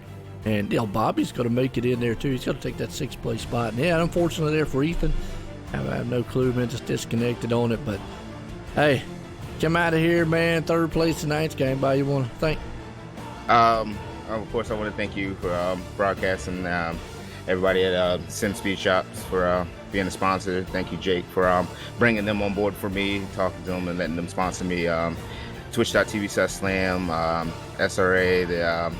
and Bobby's going to make it in there too. He's going to take that 6th place spot, and yeah, unfortunately there for Ethan, I have no clue, man, just disconnected on it, but hey, come out of here, man. 3rd place tonight's game. Anybody you want to thank? Of course, I want to thank you for broadcasting. Everybody at Sim Speed Shops for being a sponsor. Thank you, Jake, for bringing them on board for me, talking to them and letting them sponsor me. Twitch.tv/Slam, SRA, the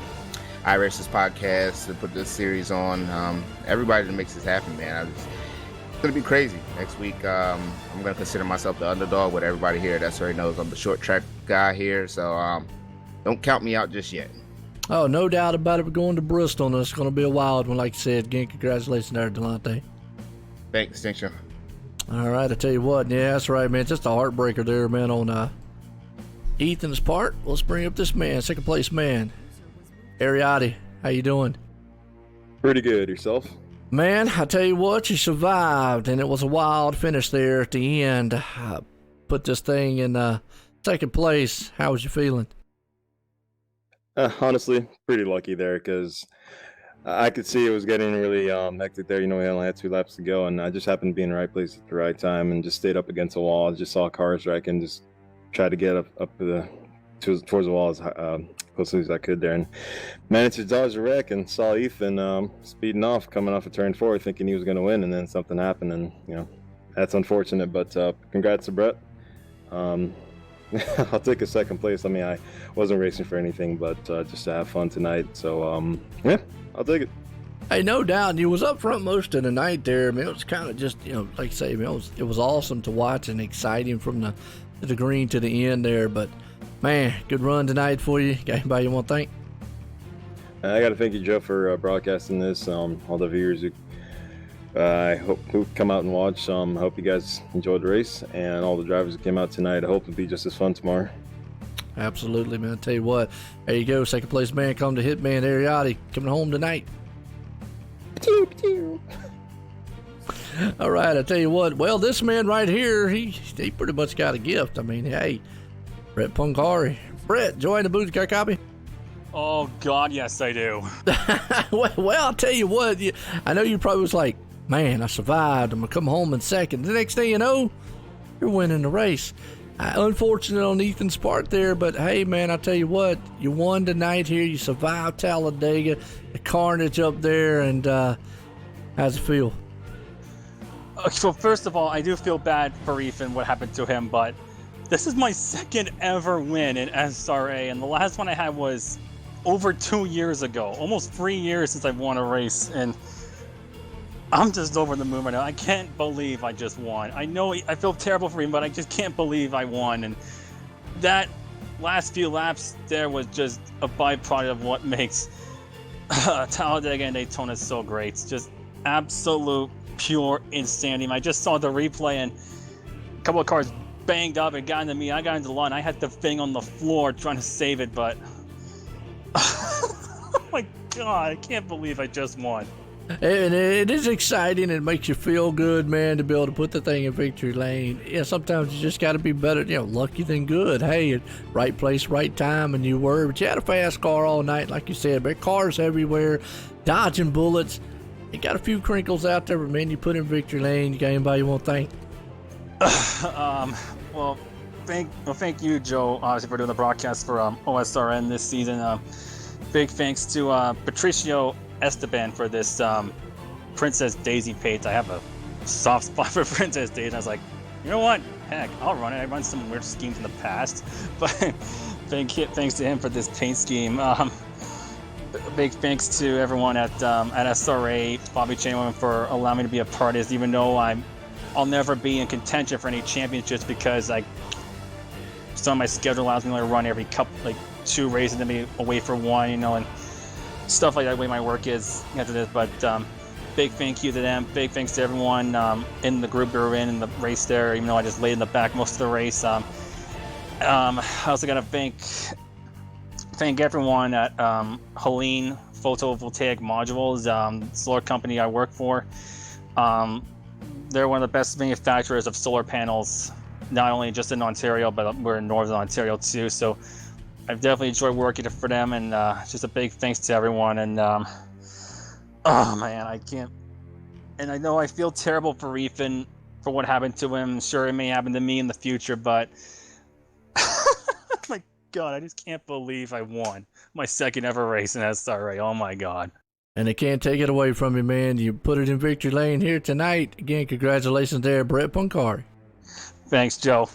iRacing podcast to put this series on. Everybody that makes this happen, man. It's going to be crazy. Next week, I'm going to consider myself the underdog, but everybody here at SRA knows I'm the short track guy here, so don't count me out just yet. Oh, no doubt about it. We're going to Bristol, and it's going to be a wild one, like you said. Again, congratulations there, Delonte. Thanks, Distinction. All right, I tell you what. Yeah, that's right, man. Just a heartbreaker there, man, on Ethan's part. Let's bring up this man, 2nd place man. Ariotti, how you doing? Pretty good. Yourself? Man, I tell you what, you survived, and it was a wild finish there at the end. Put this thing in 2nd place. How was you feeling? Honestly, pretty lucky there because I could see it was getting really hectic there. We only had 2 laps to go, and I just happened to be in the right place at the right time and just stayed up against the wall. Just saw cars wreck and just tried to get up towards the wall as closely as I could there, and managed to dodge a wreck and saw Ethan speeding off, coming off of turn 4, thinking he was going to win, and then something happened, and that's unfortunate. But congrats to Brett. I'll take a 2nd place. I mean, I wasn't racing for anything, but just to have fun tonight. So, yeah, I'll take it. Hey, no doubt. And you was up front most of the night there. I mean, it was kind of just, like I say, it was awesome to watch and exciting from the green to the end there. But, man, good run tonight for you. Got anybody you want to thank? I got to thank you, Joe, for broadcasting this. All the viewers who I hope you come out and watch. I hope you guys enjoyed the race, and all the drivers that came out tonight. I hope it'll be just as fun tomorrow. Absolutely, man. I tell you what, there you go. Second place man come to Hitman Ariati coming home tonight. All right, I tell you what. Well, this man right here, he pretty much got a gift. I mean, hey, Brett Punkari. Brett, join the booth. Got a copy? Oh, God, yes, I do. well, I'll tell you what. I know you probably was like, man, I survived. I'm going to come home in second. The next thing you know, you're winning the race. Unfortunate on Ethan's part there, but hey, man, I tell you what, you won tonight here. You survived Talladega, the carnage up there, and how's it feel? So first of all, I do feel bad for Ethan, what happened to him, but this is my second ever win in SRA, and the last one I had was over 2 years ago, almost 3 years since I've won a race, and I'm just over the moon right now. I can't believe I just won. I know I feel terrible for him, but I just can't believe I won. And that last few laps there was just a byproduct of what makes Talladega and Daytona so great. It's just absolute, pure insanity. I just saw the replay and a couple of cars banged up and got into me. I got into the line. I had the thing on the floor trying to save it, but oh my God, I can't believe I just won. And it is exciting. It makes you feel good, man, to be able to put the thing in victory lane. Yeah, sometimes you just got to be better, lucky than good. Hey, right place, right time, and you were. But you had a fast car all night, like you said. But cars everywhere, dodging bullets. You got a few crinkles out there, but man, you put in victory lane. You got anybody you want to thank? Well, thank you, Joe, obviously, for doing the broadcast for OSRN this season. Big thanks to Patricio Esteban for this Princess Daisy page. I have a soft spot for Princess Daisy. I was like, you know what? Heck, I'll run it. I run some weird schemes in the past, but thanks to him for this paint scheme. Big thanks to everyone at SRA, Bobby Chamberlain, for allowing me to be a part of this, even though I'll never be in contention for any championships because some of my schedule allows me to run every couple, 2 races and be away for one, and stuff like that, the way my work is after this. But big thank you to them. Big thanks to everyone in the group we were in the race there, even though I just laid in the back most of the race. I also got to thank everyone at Helene Photovoltaic Modules, solar company I work for. They're one of the best manufacturers of solar panels, not only just in Ontario, but we're in Northern Ontario too. So I've definitely enjoyed working for them, and just a big thanks to everyone. And oh man, I can't. And I know I feel terrible for Ethan for what happened to him. Sure, it may happen to me in the future, but my God, I just can't believe I won my second ever race in SRA. Oh my God. And they can't take it away from you, man. You put it in victory lane here tonight. Again, congratulations there, Brett Punkari. Thanks, Joe.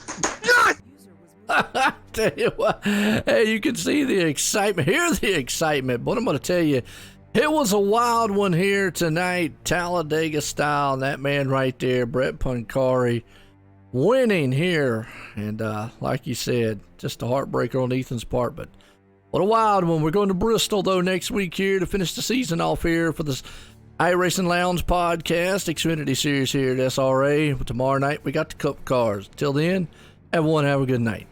Tell you what, hey, you can see the excitement, hear the excitement, but I'm going to tell you, it was a wild one here tonight, Talladega style, and that man right there, Brett Punkari, winning here. And like you said, just a heartbreaker on Ethan's part, but what a wild one. We're going to Bristol, though, next week here to finish the season off here for this iRacing Lounge Podcast Xfinity Series here at SRA. But tomorrow night, we got the Cup cars. Till then, everyone have a good night.